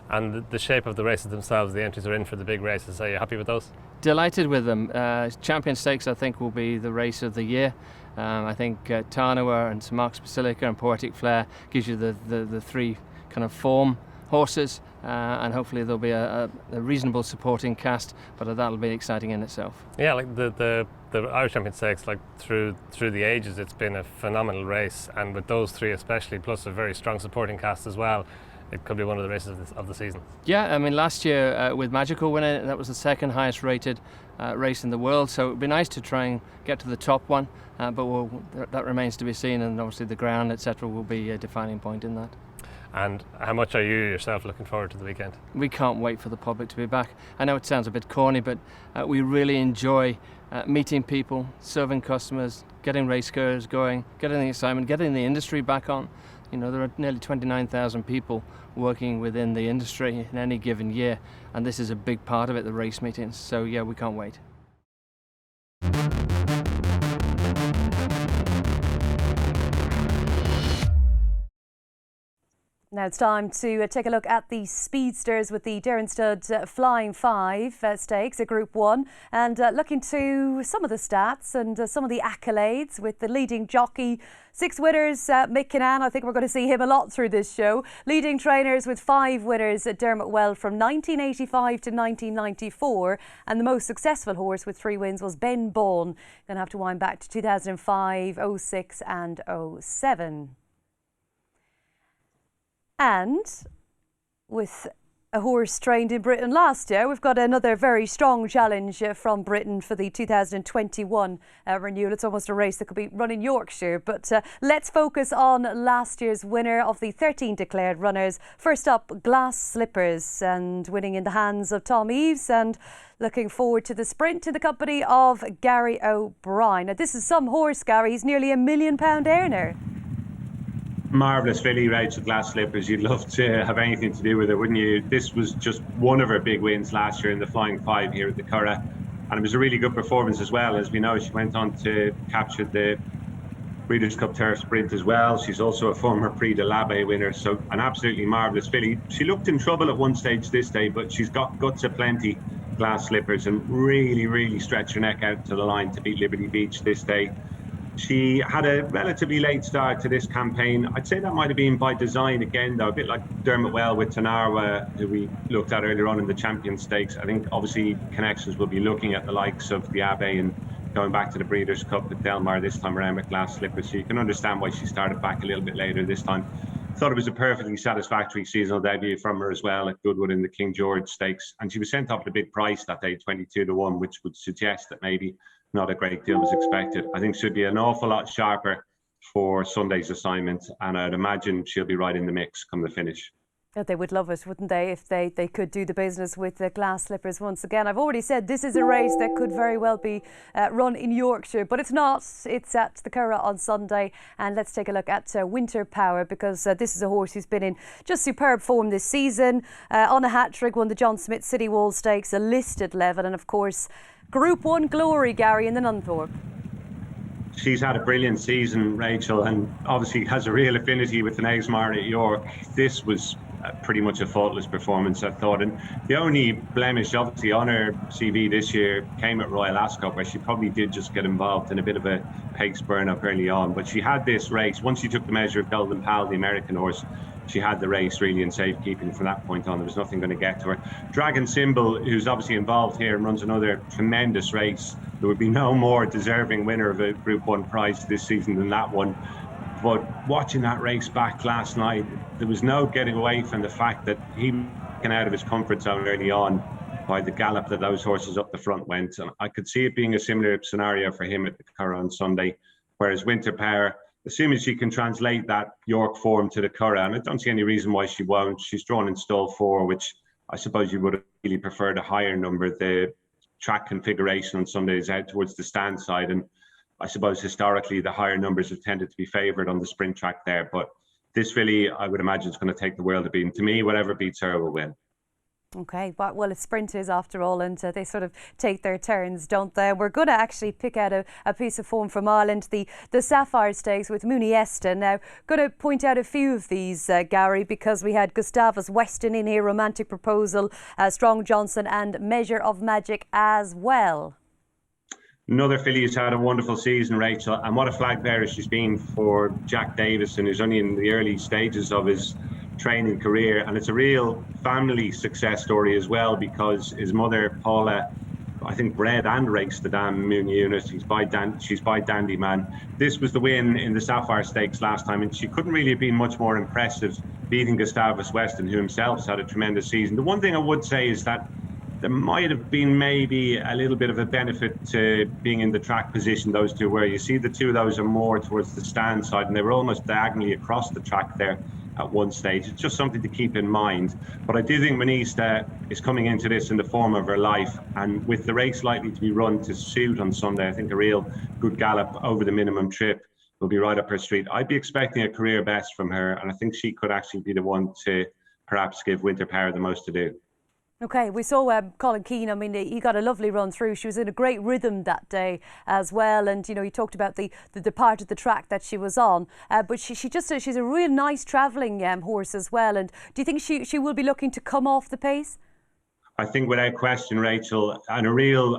And the shape of the races themselves, the entries are in for the big races. Are you happy with those? Delighted with them. Champions Stakes, I think, will be the race of the year. I think Tarnower and St Mark's Basilica and Poetic Flair gives you the three kind of form horses, and hopefully there'll be a reasonable supporting cast, but that'll be exciting in itself. Yeah, like the Irish Champions Stakes, like through the ages, it's been a phenomenal race, and with those three especially, plus a very strong supporting cast as well, it could be one of the races of the season. Yeah, I mean, last year with Magical winning, that was the second highest rated race in the world, so it would be nice to try and get to the top one, but that remains to be seen, and obviously the ground, etc., will be a defining point in that. And how much are you yourself looking forward to the weekend? We can't wait for the public to be back. I know it sounds a bit corny, but we really enjoy meeting people, serving customers, getting racecourses going, getting the excitement, getting the industry back on. You know, there are nearly 29,000 people working within the industry in any given year, and this is a big part of it, the race meetings. So yeah, we can't wait. Now it's time to take a look at the speedsters with the Derren Stud Flying 5 Stakes at Group 1, and looking to some of the stats and some of the accolades with the leading jockey. 6 winners, Mick Kinane. I think we're going to see him a lot through this show. Leading trainers with 5 winners at Dermot Well from 1985 to 1994, and the most successful horse with 3 wins was Ben Bawn. Going to have to wind back to 2005, 06 and 07. And with a horse trained in Britain last year, we've got another very strong challenge from Britain for the 2021 renewal. It's almost a race that could be run in Yorkshire, but let's focus on last year's winner of the 13 declared runners. First up, Glass Slippers, and winning in the hands of Tom Eves, and looking forward to the sprint in the company of Gary O'Brien. Now, this is some horse, Gary. He's nearly £1 million earner. Marvellous filly, Rachel Glass Slippers. You'd love to have anything to do with it, wouldn't you? This was just one of her big wins last year in the Flying 5 here at the Curragh, and it was a really good performance as well. As we know, she went on to capture the Breeders' Cup Turf Sprint as well. She's also a former Prix de l'Abbé winner, so an absolutely marvellous filly. She looked in trouble at one stage this day, but she's got guts aplenty, Glass Slippers, and really stretched her neck out to the line to beat Liberty Beach this day. She had a relatively late start to this campaign. I'd say that might have been by design again, though, a bit like Dermot Well with Tanarwa, who we looked at earlier on in the Champions Stakes. I think obviously connections will be looking at the likes of the Abbey and going back to the Breeders' Cup at Delmar this time around with Glass Slippers. So you can understand why she started back a little bit later this time. Thought it was a perfectly satisfactory seasonal debut from her as well at Goodwood in the King George Stakes. And she was sent off at a big price that day, 22-1, which would suggest that maybe not a great deal was expected. I think she'll be an awful lot sharper for Sunday's assignment, and I'd imagine she'll be right in the mix come the finish. Yeah, they would love it, wouldn't they, if they could do the business with the glass slippers once again. I've already said this is a race that could very well be run in Yorkshire, but it's not. It's at the Curragh on Sunday. And let's take a look at Winter Power, because this is a horse who's been in just superb form this season. On a hat-trick, won the John Smith City Wall Stakes, a listed level, and of course, Group 1 glory, Gary, in the Nunthorpe. She's had a brilliant season, Rachel, and obviously has a real affinity with the Nagsmar at York. This was pretty much a faultless performance, I thought. And the only blemish, obviously, on her CV this year came at Royal Ascot, where she probably did just get involved in a bit of a pace burn-up early on. But she had this race, once she took the measure of Golden Pal, the American horse, she had the race really in safekeeping from that point on. There was nothing going to get to her. Dragon Symbol, who's obviously involved here and runs another tremendous race. There would be no more deserving winner of a Group 1 prize this season than that one. But watching that race back last night, there was no getting away from the fact that he came out of his comfort zone early on by the gallop that those horses up the front went. And I could see it being a similar scenario for him at the Curragh on Sunday, whereas Winter Power, assuming she can translate that York form to the Curragh, and I don't see any reason why she won't. She's drawn in stall 4, which I suppose you would have really preferred a higher number. The track configuration on Sunday is out towards the stand side, and I suppose historically the higher numbers have tended to be favoured on the sprint track there. But this filly, I would imagine, is going to take the world of beating. To me, whatever beats her will win. Okay, well, it's sprinters after all, and they sort of take their turns, don't they? We're going to actually pick out a piece of form from Ireland, the Sapphire Stakes with Mooney Eston. Now, going to point out a few of these, Gary, because we had Gustavus Weston in here, Romantic Proposal, Strong Johnson, and Measure of Magic as well. Another filly who's had a wonderful season, Rachel, and what a flag bearer she's been for Jack Davison, who's only in the early stages of his training career. And it's a real family success story as well, because his mother, Paula, I think bred and raced the Dam Moon unit. She's by Dandy Man. This was the win in the Sapphire Stakes last time, and she couldn't really have been much more impressive, beating Gustavus Weston, who himself has had a tremendous season. The one thing I would say is that there might have been maybe a little bit of a benefit to being in the track position, those two, where you see the two of those are more towards the stand side, and they were almost diagonally across the track there at one stage. It's just something to keep in mind. But I do think Monista is coming into this in the form of her life, and with the race likely to be run to suit on Sunday, I think a real good gallop over the minimum trip will be right up her street. I'd be expecting a career best from her, and I think she could actually be the one to perhaps give Winter Power the most to do. Okay, we saw Colin Keane. I mean, he got a lovely run through. She was in a great rhythm that day as well. And, you know, you talked about the part of the track that she was on. But she's a real nice travelling horse as well. And do you think she will be looking to come off the pace? I think without question, Rachel, and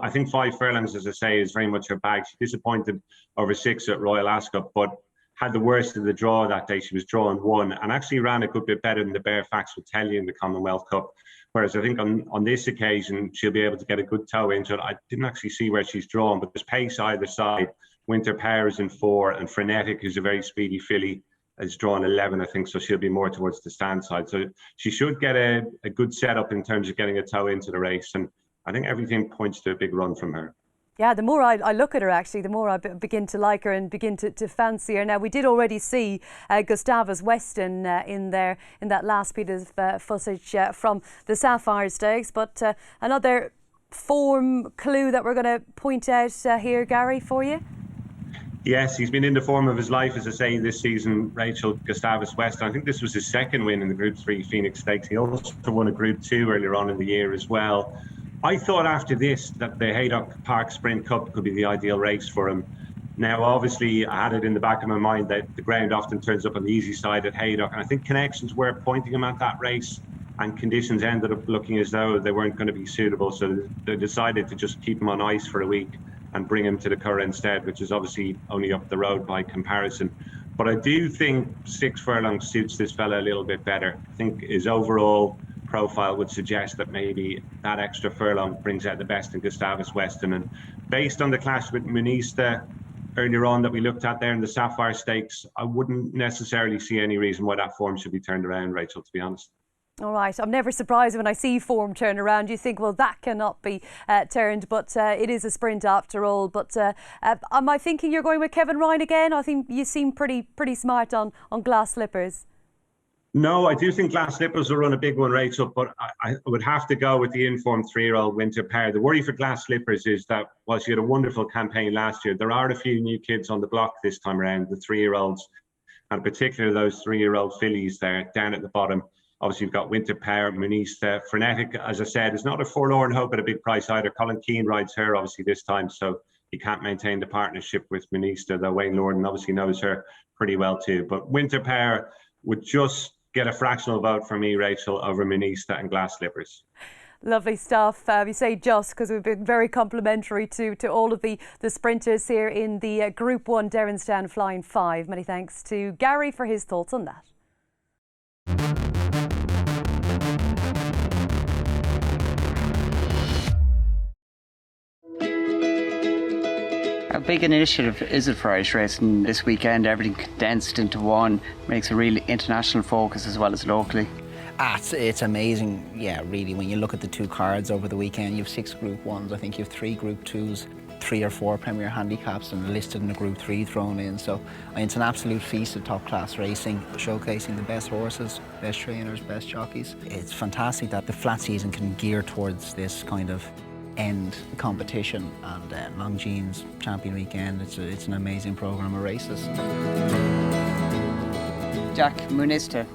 I think 5 furlongs, as I say, is very much her bag. She disappointed over 6 at Royal Ascot, but had the worst of the draw that day. She was drawing 1 and actually ran a good bit better than the bare facts would tell you in the Commonwealth Cup. Whereas I think on this occasion, she'll be able to get a good toe into it. I didn't actually see where she's drawn, but there's pace either side. Winter Power is in 4, and Frenetic, who's a very speedy filly, is drawn 11, I think, so she'll be more towards the stand side. So she should get a good setup in terms of getting a toe into the race, and I think everything points to a big run from her. Yeah, the more I look at her, actually, the more I begin to like her and begin to fancy her. Now, we did already see Gustavus Weston in there in that last bit of footage from the Sapphire Stakes. But another form clue that we're going to point out here, Gary, for you. Yes, he's been in the form of his life, as I say, this season, Rachel, Gustavus Weston. I think this was his second win in the Group 3 Phoenix Stakes. He also won a Group 2 earlier on in the year as well. I thought after this that the Haydock Park Sprint Cup could be the ideal race for him. Now, obviously, I had it in the back of my mind that the ground often turns up on the easy side at Haydock, and I think connections were pointing him at that race, and conditions ended up looking as though they weren't going to be suitable, so they decided to just keep him on ice for a week and bring him to the Curragh instead, which is obviously only up the road by comparison. But I do think 6 furlongs suits this fella a little bit better. I think his overall profile would suggest that maybe that extra furlong brings out the best in Gustavus Weston. And based on the clash with Monista earlier on that we looked at there in the Sapphire Stakes, I wouldn't necessarily see any reason why that form should be turned around, Rachel, to be honest. All right, I'm never surprised when I see form turn around. You think, well, that cannot be turned, but it is a sprint after all. But am I thinking you're going with Kevin Ryan again? I think you seem pretty smart on glass slippers. No, I do think Glass Slippers will run a big one, Rachel, but I would have to go with the informed 3-year-old Winter Pair. The worry for Glass Slippers is that while she had a wonderful campaign last year, there are a few new kids on the block this time around, the 3-year-olds, and particularly those 3-year-old fillies there down at the bottom. Obviously, you've got Winter Pair, Munista, Frenetic, as I said, is not a forlorn hope at a big price either. Colin Keane rides her, obviously, this time, so he can't maintain the partnership with Munista, though Wayne Lorden obviously knows her pretty well too. But Winter Pair would just get a fractional vote for me, Rachel, over Munista and Glass Slippers. Lovely stuff. You say just because we've been very complimentary to all of the sprinters here in the Group 1 Leopardstown Flying 5. Many thanks to Gary for his thoughts on that. How big an initiative is it for Irish racing this weekend? Everything condensed into one makes a real international focus as well as locally. It's amazing, yeah, really. When you look at the 2 cards over the weekend, you have 6 Group 1s, I think you have 3 Group 2s, 3 or 4 Premier Handicaps and listed in a Group 3 thrown in. So it's an absolute feast of top class racing, showcasing the best horses, best trainers, best jockeys. It's fantastic that the flat season can gear towards this kind of end competition, and Longines Champion Weekend, it's an amazing programme of races. Jack, Munista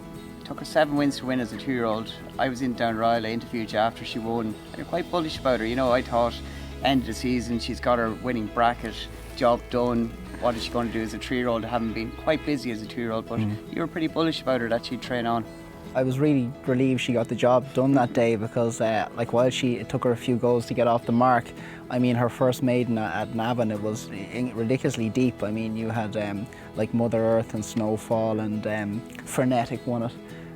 took her 7 wins to win as a 2-year-old. I was in Down Royal, I interviewed you after she won, and you're quite bullish about her. You know, I thought end of the season she's got her winning bracket, job done. What is she going to do as a 3-year-old? Having been quite busy as a 2-year-old, but you were pretty bullish about her that she'd train on. I was really relieved she got the job done that day because while it took her a few goals to get off the mark, I mean, her first maiden at Navan, it was ridiculously deep. I mean, you had like Mother Earth and Snowfall and Frenetic won it,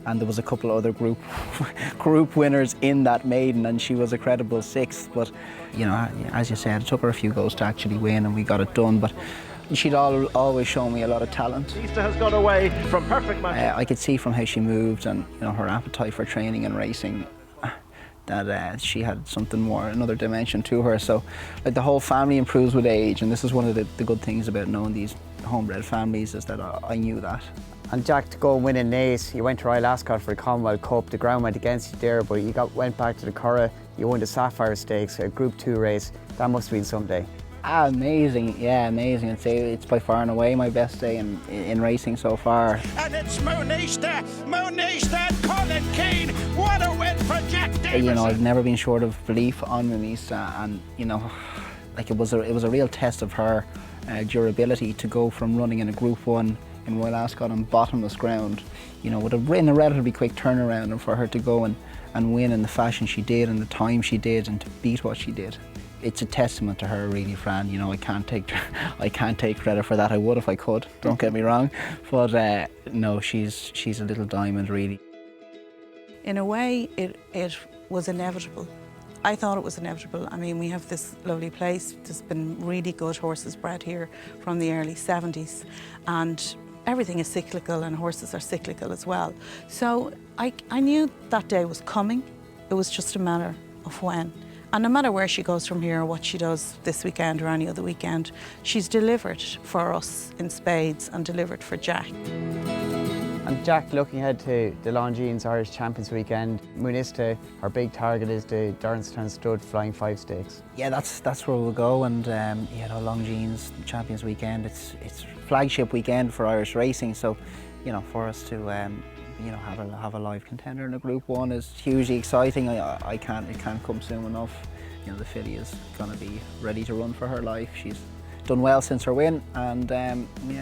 and there was a couple of other group winners in that maiden, and she was a credible 6th. But you know, as you said, it took her a few goals to actually win, and we got it done. But she'd always shown me a lot of talent. Easter has gone away from perfect match. I could see from how she moved and her appetite for training and racing that she had something more, another dimension to her. So like the whole family improves with age, and this is one of the good things about knowing these homebred families, is that I knew that. And Jack, to go and win in Naas, you went to Royal Ascot for the Commonwealth Cup. The ground went against you there, but you went back to the Curragh, you won the Sapphire Stakes, a Group 2 race. That must have been some day. Amazing, yeah, amazing. I'd say it's by far and away my best day in racing so far. And it's Moyglare and Colin Keane. What a win for Jack Davison. I've never been short of belief on Moyglare, and like it was a real test of her durability to go from running in a Group 1 in Royal Ascot on bottomless ground, in a relatively quick turnaround, and for her to go and win in the fashion she did and the time she did and to beat what she did. It's a testament to her, really, Fran. I can't take credit for that. I would if I could, don't get me wrong, but no, she's a little diamond, really. In a way, it was inevitable. I thought it was inevitable. I mean, we have this lovely place. There's been really good horses bred here from the early 70s, and everything is cyclical, and horses are cyclical as well. So I knew that day was coming. It was just a matter of when. And no matter where she goes from here, or what she does this weekend or any other weekend, she's delivered for us in spades and delivered for Jack. And Jack, looking ahead to the Longines Irish Champions Weekend, Munista, our big target is the Leopardstown Stud Flying 5 Stakes. Yeah, that's where we'll go, and Longines Champions Weekend, it's flagship weekend for Irish racing, so for us to have a live contender in a Group 1 is hugely exciting. It can't come soon enough. The filly is going to be ready to run for her life. She's done well since her win, and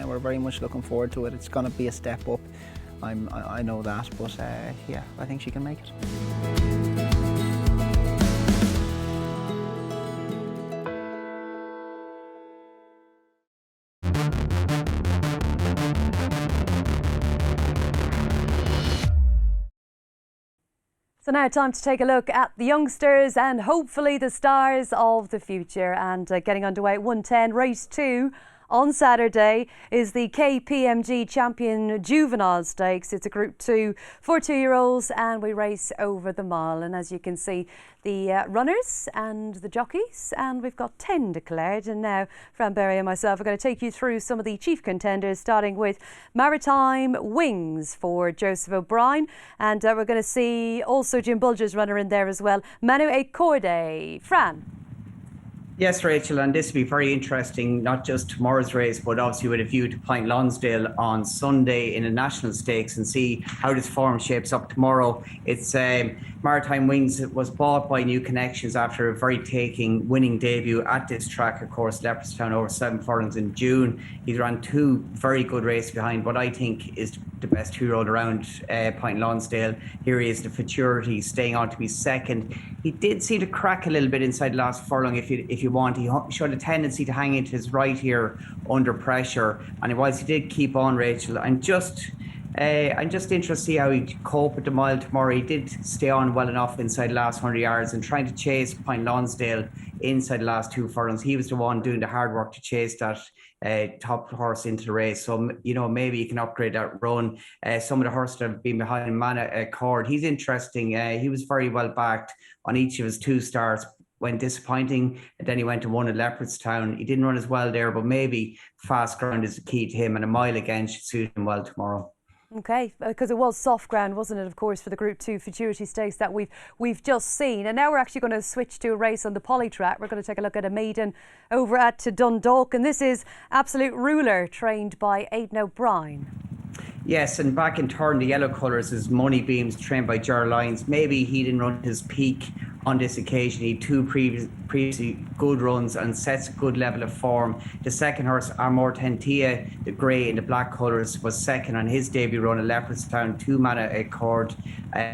we're very much looking forward to it. It's going to be a step up. I know that, but I think she can make it. So now time to take a look at the youngsters and hopefully the stars of the future. And getting underway at 110, race 2 on Saturday is the KPMG Champion Juvenile Stakes. It's a Group 2 for 2-year-olds and we race over the mile. And as you can see, the runners and the jockeys, and we've got 10 declared. And now Fran Berry and myself are going to take you through some of the chief contenders, starting with Maritime Wings for Joseph O'Brien. And we're going to see also Jim Bulger's runner in there as well, Manu Acorde. Fran. Yes, Rachel, and this will be very interesting, not just tomorrow's race, but obviously with a view to Point Lonsdale on Sunday in the National Stakes, and see how this form shapes up tomorrow. It's Maritime Wings was bought by New Connections after a very taking winning debut at this track, of course, Leopardstown over 7 furlongs in June. He's ran 2 very good races behind what I think is the best 2-year-old around Point Lonsdale. Here he is, the Futurity, staying on to be second. He did seem to crack a little bit inside the last furlong if you want. He showed a tendency to hang into his right here under pressure. And whilst he did keep on, Rachel, I'm just interested to see how he cope with the mile tomorrow. He did stay on well enough inside the last 100 yards and trying to chase Point Lonsdale inside the last 2 furlongs. He was the one doing the hard work to chase that top horse into the race. So, you know, maybe you can upgrade that run. Some of the horses that have been behind Manu Acorde, he's interesting. He was very well backed on each of his 2 starts. Went disappointing, and then he went to 1 at Leopardstown. He didn't run as well there, but maybe fast ground is the key to him, and a mile again should suit him well tomorrow. Okay, because it was soft ground, wasn't it, of course, for the Group 2 Futurity Stakes that we've just seen. And now we're actually going to switch to a race on the poly track. We're going to take a look at a maiden over at Dundalk, and this is Absolute Ruler, trained by Aidan O'Brien. Yes, and back in turn, the yellow colours is Money Beams, trained by Ger Lyons. Maybe he didn't run his peak on this occasion. He had 2 previously good runs and sets a good level of form. The second horse, Amor Tentia, the grey and the black colours, was second on his debut run at Leopardstown, 2 Manu Acorde.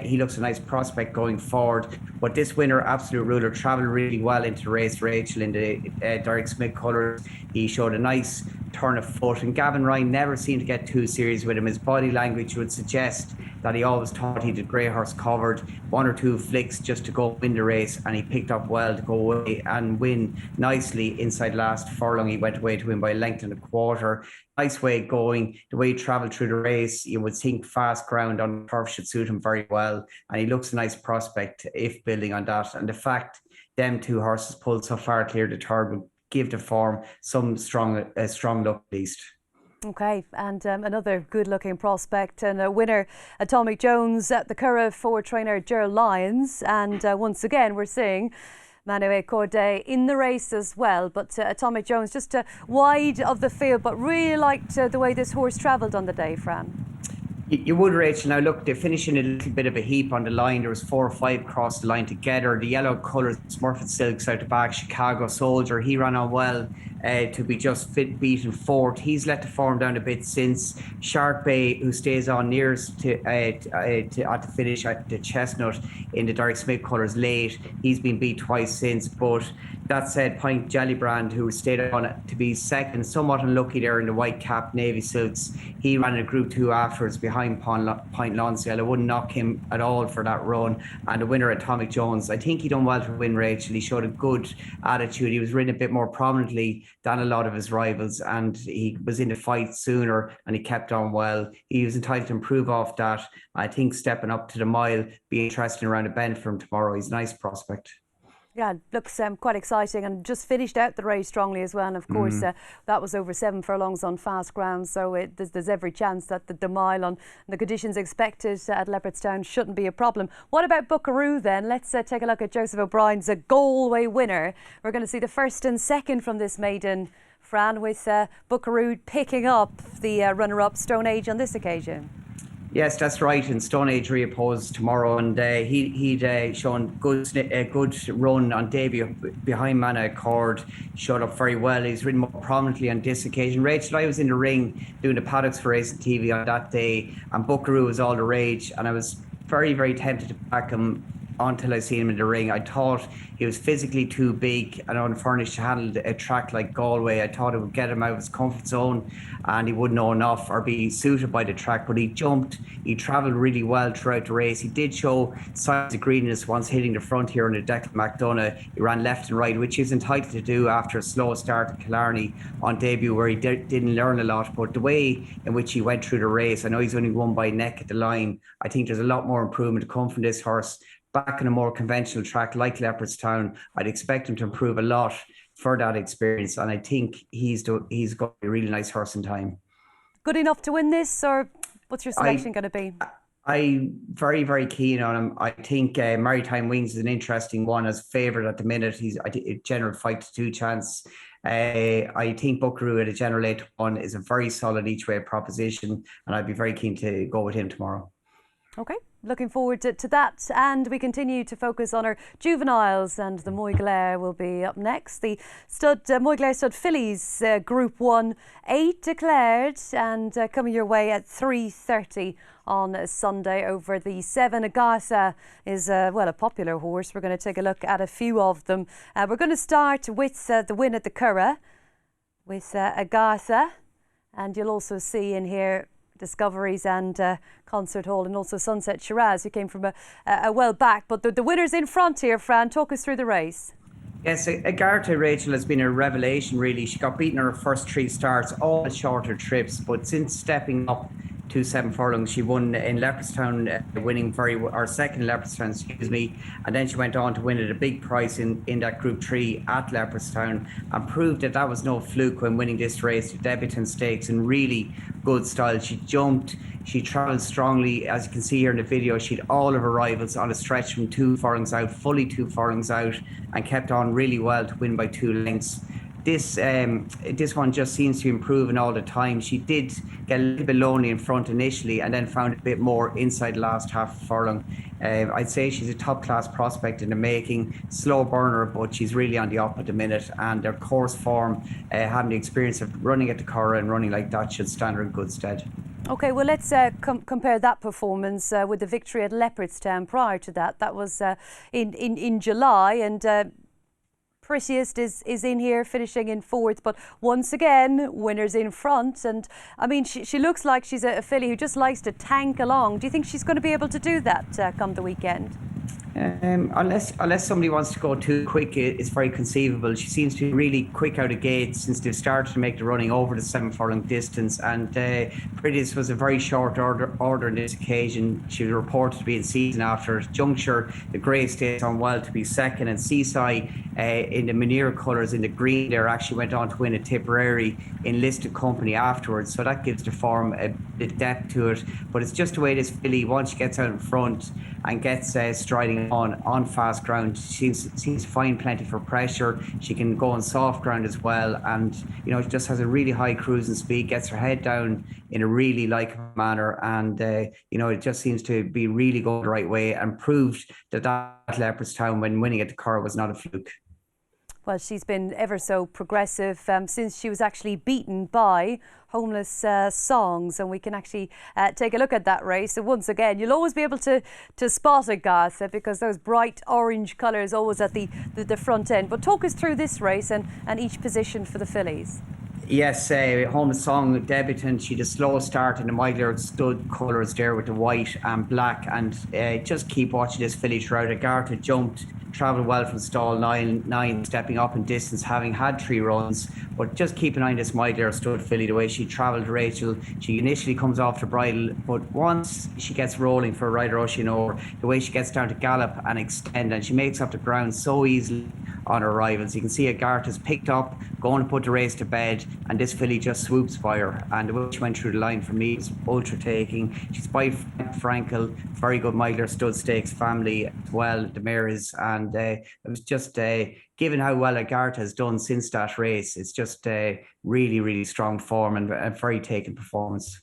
He looks a nice prospect going forward. But this winner, Absolute Ruler, travelled really well into the race, Rachel, in the Derek Smith colours. He showed a nice turn of foot, and Gavin Ryan never seemed to get too serious with him. His body language would suggest that he always thought he had grey horse covered. 1 or 2 flicks just to go win the race, and he picked up well to go away and win nicely inside last furlong. He went away to win by a length and a quarter. Nice way going. The way he travelled through the race, you would think fast ground on turf should suit him very well, and he looks a nice prospect if building on that. And the fact them 2 horses pulled so far clear the third would give the form some strong look at least. Okay, and another good-looking prospect and a winner, Atomic Jones at the Curragh for trainer Ger Lyons. And once again, we're seeing Manu Acorde in the race as well. But Atomic Jones just wide of the field, but really liked the way this horse travelled on the day, Fran. You would, Rachel. Now look, they finish in a little bit of a heap on the line. There was 4 or 5 across the line together. The yellow colours, Smurfit Silks out the back, Chicago Soldier, he ran on well to be just beaten 4th. He's let the form down a bit since. Shark Bay, who stays on nearest to at the finish at the Chestnut in the Derek Smith colours late. He's been beat twice since, but that said, Point Jellybrand, who stayed on to be second, somewhat unlucky there in the white cap Navy Silks. He ran a Group 2 afterwards behind Point Lonsdale. I wouldn't knock him at all for that run. And the winner, Atomic Jones, I think he done well to win, Rachel. He showed a good attitude. He was ridden a bit more prominently than a lot of his rivals, and he was in the fight sooner, and he kept on well. He was entitled to improve off that. I think stepping up to the mile, be interesting around a bend for him tomorrow. He's a nice prospect. Yeah, looks quite exciting, and just finished out the race strongly as well. And of course, that was over 7 furlongs on fast ground, so there's every chance that the mile on the conditions expected at Leopardstown shouldn't be a problem. What about Buckaroo then? Let's take a look at Joseph O'Brien's a Galway winner. We're going to see the first and second from this maiden, Fran, with Buckaroo picking up the runner-up Stone Age on this occasion. Yes, that's right. And Stone Age reopposes tomorrow, and he'd shown a good run on debut behind Manu Acorde. Showed up very well. He's ridden more prominently on this occasion. Rachel, I was in the ring doing the paddocks for Racing TV on that day, and Buckaroo was all the rage, and I was very, very tempted to back him until I seen him in the ring. I thought he was physically too big and unfurnished to handle a track like Galway. I thought it would get him out of his comfort zone and he wouldn't know enough or be suited by the track, but he jumped, he travelled really well throughout the race. He did show signs of greediness once hitting the front here on the Declan McDonough. He ran left and right, which he's entitled to do after a slow start at Killarney on debut where he didn't learn a lot, but the way in which he went through the race, I know he's only won by neck at the line. I think there's a lot more improvement to come from this horse. Back in a more conventional track like Leopardstown, I'd expect him to improve a lot for that experience, and I think he's got to be a really nice horse in time. Good enough to win this, or what's your selection going to be? I'm very, very keen on him. I think Maritime Wings is an interesting one as favourite at the minute. He's a general 5-2 chance. I think Buckaroo at a general 8-1 is a very solid each way proposition, and I'd be very keen to go with him tomorrow. Okay, looking forward to that, and we continue to focus on our juveniles, and the Moyglare will be up next. The Moyglare Stud Fillies Group 1, 8 declared, and coming your way at 3:30 on Sunday over the 7. Agatha is a popular horse. We're going to take a look at a few of them. We're going to start with the win at the Curragh with Agatha, and you'll also see in here Discoveries and Concert Hall, and also Sunset Shiraz, who came from a well back. But the winner's in front here, Fran. Talk us through the race. Yes, Agatha, Rachel, has been a revelation, really. She got beaten in her first 3 starts, all shorter trips, but since stepping up to 7 furlongs, she won in Leopardstown, winning second in Leopardstown, and then she went on to win at a big price in that Group 3 at Leopardstown, and proved that was no fluke when winning this race, the Debutant Stakes, in really good style. She jumped, she travelled strongly, as you can see here in the video. She had all of her rivals on a stretch from 2 furlongs out, fully 2 furlongs out, and kept on really well to win by 2 lengths. This one just seems to be improving all the time. She did get a little bit lonely in front initially, and then found a bit more inside the last half furlong. I'd say she's a top class prospect in the making. Slow burner, but she's really on the up at the minute, and their course form, having the experience of running at the Curragh and running like that, should stand her in good stead. Okay, well, let's compare that performance with the victory at Leopardstown prior to that. That was in July, and Prettiest is in here, finishing in 4th, but once again, winners in front. And I mean, she looks like she's a filly who just likes to tank along. Do you think she's going to be able to do that come the weekend? Unless somebody wants to go too quick, it's very conceivable. She seems to be really quick out of gate since they've started to make the running over the 7 furlong distance, and Prettiest was a very short order on this occasion. She was reported to be in season after juncture. The Grey stays on well to be second, and Seaside in the Munir colours in the green there actually went on to win a Tipperary in listed company afterwards, so that gives the form a bit depth to it. But it's just the way this filly, once she gets out in front and gets striding on fast ground, she seems to find plenty for pressure. She can go on soft ground as well, and she just has a really high cruising speed, gets her head down in a really likeable manner, and it just seems to be really going the right way, and proved that Leopardstown, when winning at the Curragh, was not a fluke. Well, she's been ever so progressive since she was actually beaten by Homeless Songs, and we can actually take a look at that race. So once again, you'll always be able to spot Agatha, because those bright orange colours always at the front end. But talk us through this race and each position for the fillies. Yes, Homeless Song debutant. She had a slow start in the Moyglare Stud colours there with the white and black, and just keep watching this filly throughout. Agatha jumped, travelled well from stall 9, stepping up in distance, having had 3 runs. But just keep an eye on this Moyglare Stud filly, the way she travelled, Rachel. She initially comes off the bridle, but once she gets rolling for a rider rushing over, the way she gets down to gallop and extend, and she makes up the ground so easily on her rivals. You can see Agartha's picked up, going to put the race to bed, and this filly just swoops by her. And the way she went through the line for me is ultra taking. She's by Frankel, very good Moyglare Stud Stakes family as well, the mare is, and it was just given how well Agartha has done since that race, it's just really, really strong form and a very taken performance.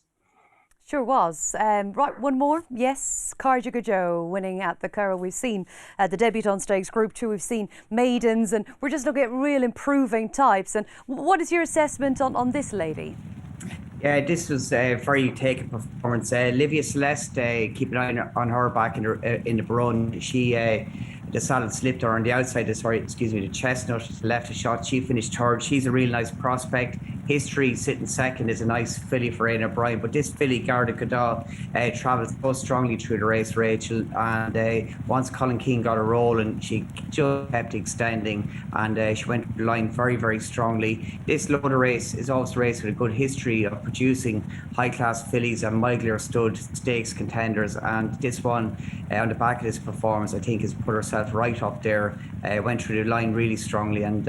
Sure was. Right, one more. Yes, Cardiga Joe winning at the Curragh. We've seen the Debutant Stakes Group 2. We've seen maidens, and we're just looking at real improving types. And what is your assessment on this lady? Yeah, this was a very taken performance. Livia Celeste, keep an eye on her back in the run. She the saddle slipped her on the outside. The chestnut left a shot. She finished third. She's a real nice prospect. History sitting second is a nice filly for Aidan O'Brien. But this filly, Garda Goodall, travelled so strongly through the race, Rachel. And once Colin Keane got a roll, and she just kept extending, and she went to the line very, very strongly. This Loader race is also a race with a good history of producing high-class fillies and Moyglare Stud Stakes contenders. And this one, on the back of this performance, I think has put herself right up there. Went through the line really strongly, and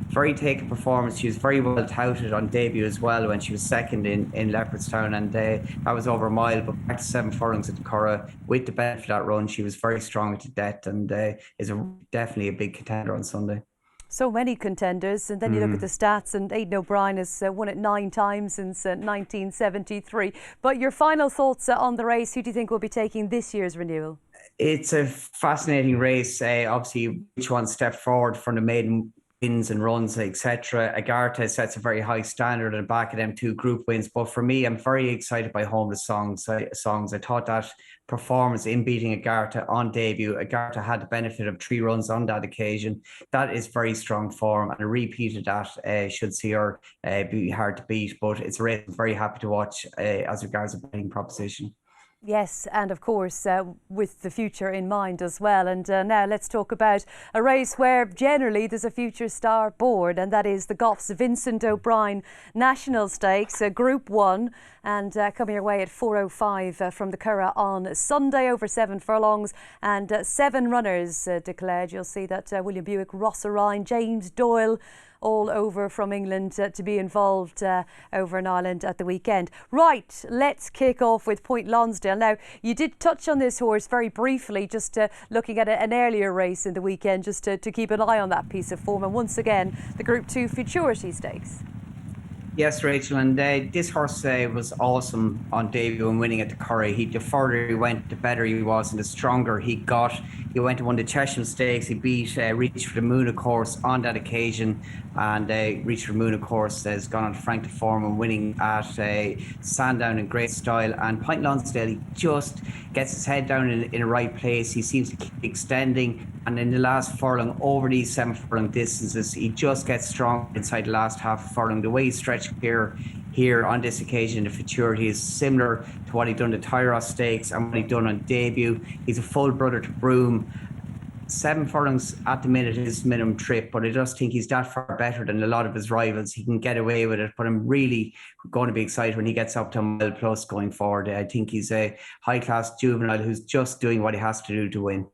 very taken performance. She was very well touted on debut as well when she was second in Leopardstown, and that was over a mile, but back to 7 furlongs at the Curragh with the benefit of that run. She was very strong at the death, and is definitely a big contender on Sunday. So many contenders, and then you look at the stats, and Aidan O'Brien has won it 9 times since 1973. But your final thoughts on the race, who do you think will be taking this year's renewal? It's a fascinating race. Obviously, each one stepped forward from the maiden wins and runs, etc. Agartha sets a very high standard at the back of them 2 group wins. But for me, I'm very excited by Homeless Songs. I thought that performance in beating Agartha on debut, Agartha had the benefit of 3 runs on that occasion. That is very strong form, and a repeat of that should see her be hard to beat. But it's a race I'm very happy to watch as regards a betting proposition. Yes, and of course with the future in mind as well. And now let's talk about a race where generally there's a future star board, and that is the Goffs Vincent O'Brien National Stakes, Group 1, and coming your way at 4:05 from the Curragh on Sunday, over 7 furlongs, and 7 runners declared. You'll see that William Buick, Ross O'Ryan, James Doyle, all over from England to be involved over in Ireland at the weekend. Right, let's kick off with Point Lonsdale. Now, you did touch on this horse very briefly, just looking at an earlier race in the weekend, just to keep an eye on that piece of form. And once again, the Group 2 Futurity Stakes. Yes, Rachel, and this horse was awesome on debut and winning at the Curragh. The further he went, the better he was, and the stronger he got. He went to one of the Chesham Stakes. He beat Reach for the Moon, of course, on that occasion, and Reach for the Moon, of course, has gone on to Frank de Forman, winning at Sandown in great style. And Point Lonsdale, he just gets his head down in the right place. He seems to keep extending, and in the last furlong, over these 7 furlong distances, he just gets strong inside the last half furlong. The way he stretched here on this occasion, the futurity is similar to what he'd done at Tyros Stakes and what he'd done on debut. He's a full brother to Broome. 7 furlongs at the minute is his minimum trip, but I just think he's that far better than a lot of his rivals. He can get away with it, but I'm really going to be excited when he gets up to a mile plus going forward. I think he's a high-class juvenile who's just doing what he has to do to win.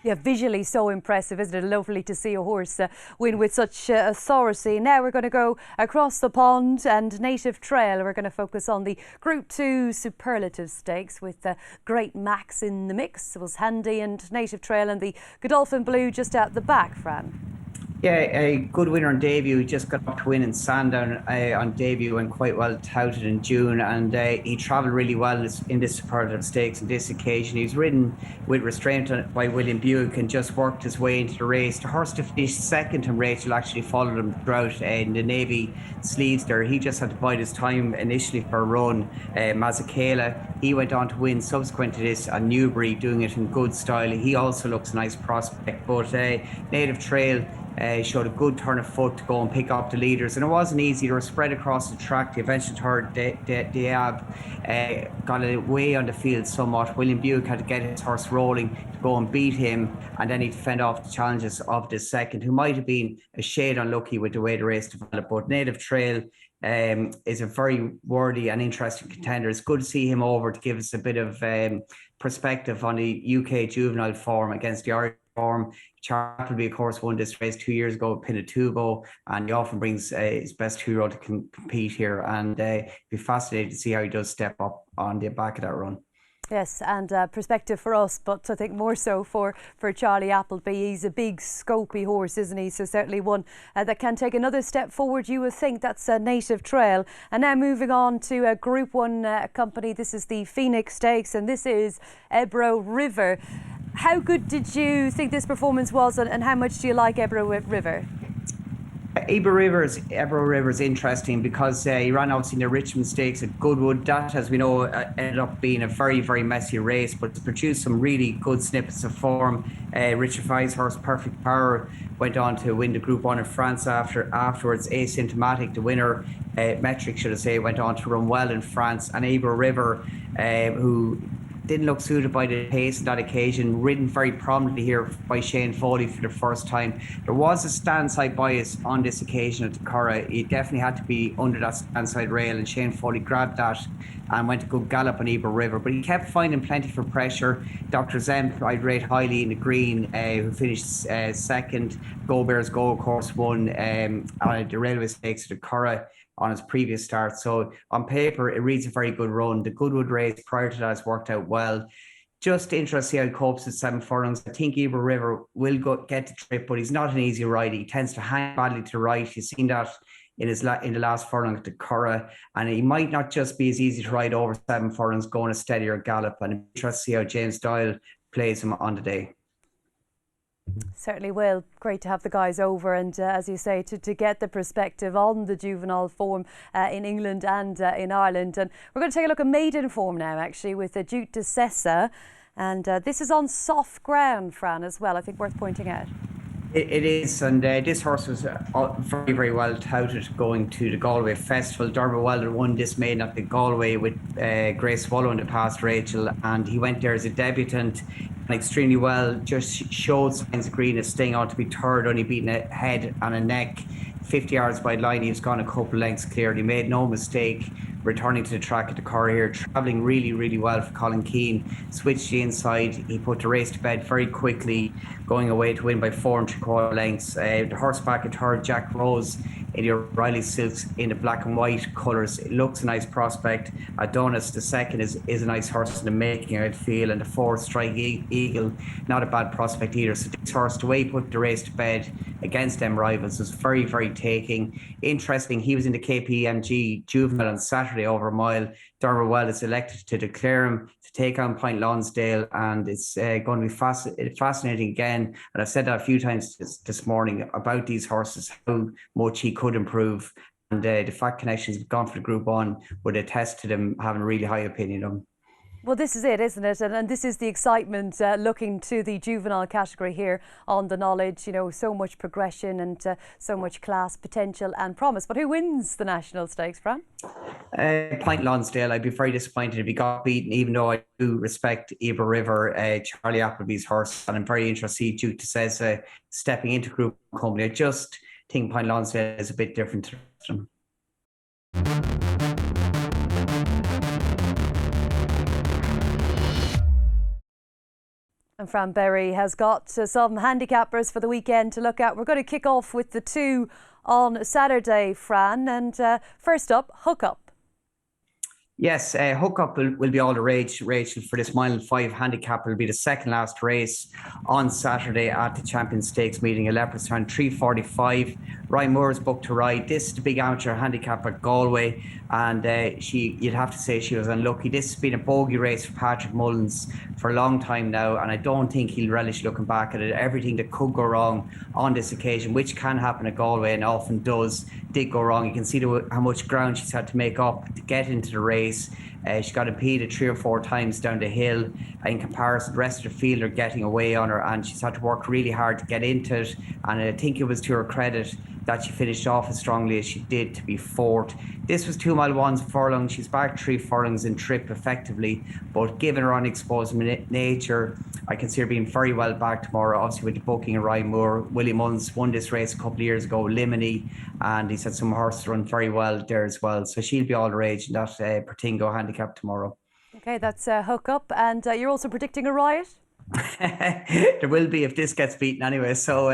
Yeah, visually so impressive, isn't it? Lovely to see a horse win with such authority. Now we're going to go across the pond and Native Trail. We're going to focus on the Group 2 Superlative Stakes with Great Max in the mix. It was handy, and Native Trail and the Godolphin Blue just out the back, Fran. Yeah, a good winner on debut. He just got up to win in Sandown on debut and quite well touted in June, and he travelled really well in this Superlative Stakes on this occasion. He was ridden with restraint by William Buick and just worked his way into the race. The horse to finish second, and Rachel actually followed him throughout in the Navy sleeves there. He just had to bide his time initially for a run. Mazakela, he went on to win subsequent to this, and Newbury doing it in good style. He also looks a nice prospect, but Native Trail showed a good turn of foot to go and pick up the leaders, and it wasn't easy. They were spread across the track. The eventual third, Diab, got away on the field somewhat. William Buick had to get his horse rolling to go and beat him, and then he'd fend off the challenges of the second, who might have been a shade unlucky with the way the race developed. But Native Trail is a very worthy and interesting contender. It's good to see him over to give us a bit of perspective on the UK juvenile form against the Irish form. Appleby, of course, won this race 2 years ago with Pinatubo, and he often brings his best 2-year-old to compete here, and be fascinated to see how he does step up on the back of that run. Yes, and perspective for us, but I think more so for Charlie Appleby. He's a big, scopy horse, isn't he? So certainly one that can take another step forward, you would think. That's Native Trail. And now moving on to a Group 1 company. This is the Phoenix Stakes, and this is Ebro River. How good did you think this performance was, and how much do you like Ebro River? Ebro River's interesting because he ran obviously in the Richmond Stakes at Goodwood. That, as we know, ended up being a very, very messy race, but produced some really good snippets of form. Richard Fye's horse, Perfect Power, went on to win the Group 1 in France afterwards. Asymptomatic, the winner, Metric, should I say, went on to run well in France. And Ebro River, who didn't look suited by the pace on that occasion, ridden very prominently here by Shane Foley for the first time. There was a stand-side bias on this occasion at the Curragh. He definitely had to be under that stand-side rail, and Shane Foley grabbed that and went a good gallop on Ebro River. But he kept finding plenty for pressure. Dr. Zemp, I'd rate highly in the green, who finished second. Go Bears Go, of course, won on the Railway Stakes at the Curragh on his previous start. So on paper, it reads a very good run. The Goodwood race prior to that has worked out well. Just interested to see how he copes at 7 furlongs. I think Ebro River will get the trip, but he's not an easy ride. He tends to hang badly to the right. You've seen that in the last furlong at the Curragh, and he might not just be as easy to ride over 7 furlongs going a steadier gallop. And I'm interested to see how James Doyle plays him on the day. Certainly will. Great to have the guys over, and as you say, to get the perspective on the juvenile form in England and in Ireland. And we're going to take a look at maiden form now, actually, with the Duke de Sessa. And this is on soft ground, Fran, as well, I think worth pointing out. It is, and this horse was very, very well touted going to the Galway Festival. Dermot Wilder won this maiden at the Galway with Grace Swallow in the past, Rachel, and he went there as a debutant and extremely well, just showed signs of green, a sting on to be third, only beaten a head and a neck. 50 yards by line, he was gone a couple lengths clear. He made no mistake returning to the track at the Curragh here, travelling really, really well for Colin Keane. Switched the inside, he put the race to bed very quickly, going away to win by 4 3/4 lengths. The horseback at third, Jack Rose, in the O'Reilly Silks in the black and white colours. It looks a nice prospect. Adonis, the second, is a nice horse in the making, I'd feel. And the fourth, Strike Eagle, not a bad prospect either. So this horse, the way he put the race to bed against them rivals, was very, very taking. Interesting, he was in the KPMG Juvenile on Saturday over a mile. Dermot Wilder is elected to declare him to take on Point Lonsdale, and it's going to be fascinating again. And I've said that a few times this morning about these horses, how much he could improve. And the fact Connections have gone for the Group 1 would attest to them having a really high opinion of him. Well, this is it, isn't it? And this is the excitement looking to the juvenile category here on the knowledge. You know, so much progression and so much class, potential and promise. But who wins the National Stakes, Fran? Point Lonsdale. I'd be very disappointed if he got beaten, even though I do respect Ebro River, Charlie Appleby's horse. And I'm very interested to see Duke de Sessa stepping into Group Company. I just think Point Lonsdale is a bit different to the rest of them. And Fran Berry has got some handicappers for the weekend to look at. We're going to kick off with the 2 on Saturday, Fran. And first up, Hook Up. Yes, Hook Up will be all the rage, Rachel, for this mile and 5 handicap. It will be the second last race on Saturday at the Champions Stakes meeting at Leopardstown, 3:45. Ryan Moore is booked to ride. This is the big amateur handicap at Galway, and you'd have to say she was unlucky. This has been a bogey race for Patrick Mullins for a long time now, and I don't think he'll relish looking back at it. Everything that could go wrong on this occasion, which can happen at Galway and often does, did go wrong. You can see how much ground she's had to make up to get into the race. She got impeded 3 or 4 times down the hill. In comparison, the rest of the field are getting away on her, and she's had to work really hard to get into it. And I think it was to her credit that she finished off as strongly as she did to be 4th. This was 2 mile 1 furlong. She's back 3 furlongs in trip effectively, but given her unexposed nature, I can see her being very well back tomorrow. Obviously with the booking of Ryan Moore. Willie Mullins won this race a couple of years ago, Limini, and he's had some horses run very well there as well. So she'll be all the rage in that Pertingo handicap tomorrow. Okay, that's Hook Up. And you're also predicting a riot? There will be if this gets beaten anyway. So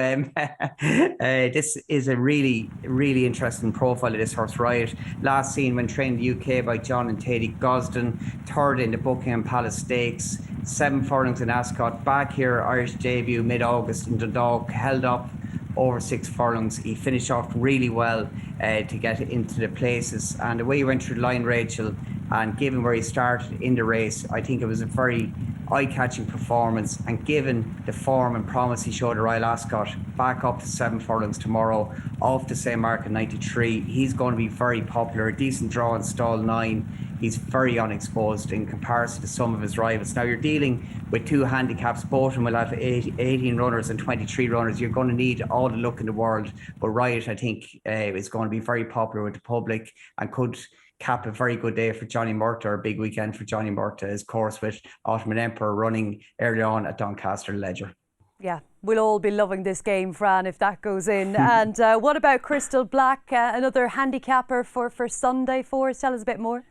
this is a really, really interesting profile of this horse, Riot. Last seen when trained in the UK by John and Teddy Gosden, 3rd in the Buckingham Palace Stakes, 7 furlongs in Ascot, back here Irish debut mid-August in Dundalk, held up over 6 furlongs. He finished off really well to get into the places, and the way he went through the line, Rachel, And given where he started in the race, I think it was a very eye-catching performance. And given the form and promise he showed at Royal Ascot, back up to 7 furlongs tomorrow, off the same mark at 93, he's going to be very popular. A decent draw in stall 9. He's very unexposed in comparison to some of his rivals. Now, you're dealing with 2 handicaps, both of them will have 18 runners and 23 runners. You're going to need all the luck in the world. But Riot, I think, is going to be very popular with the public and could cap a very good day for Johnny Murtagh, or a big weekend for Johnny Murtagh, his course with Ottoman Emperor running early on at Doncaster Ledger. Yeah, we'll all be loving this game, Fran, if that goes in. And what about Crystal Black, another handicapper for Sunday for us? Tell us a bit more.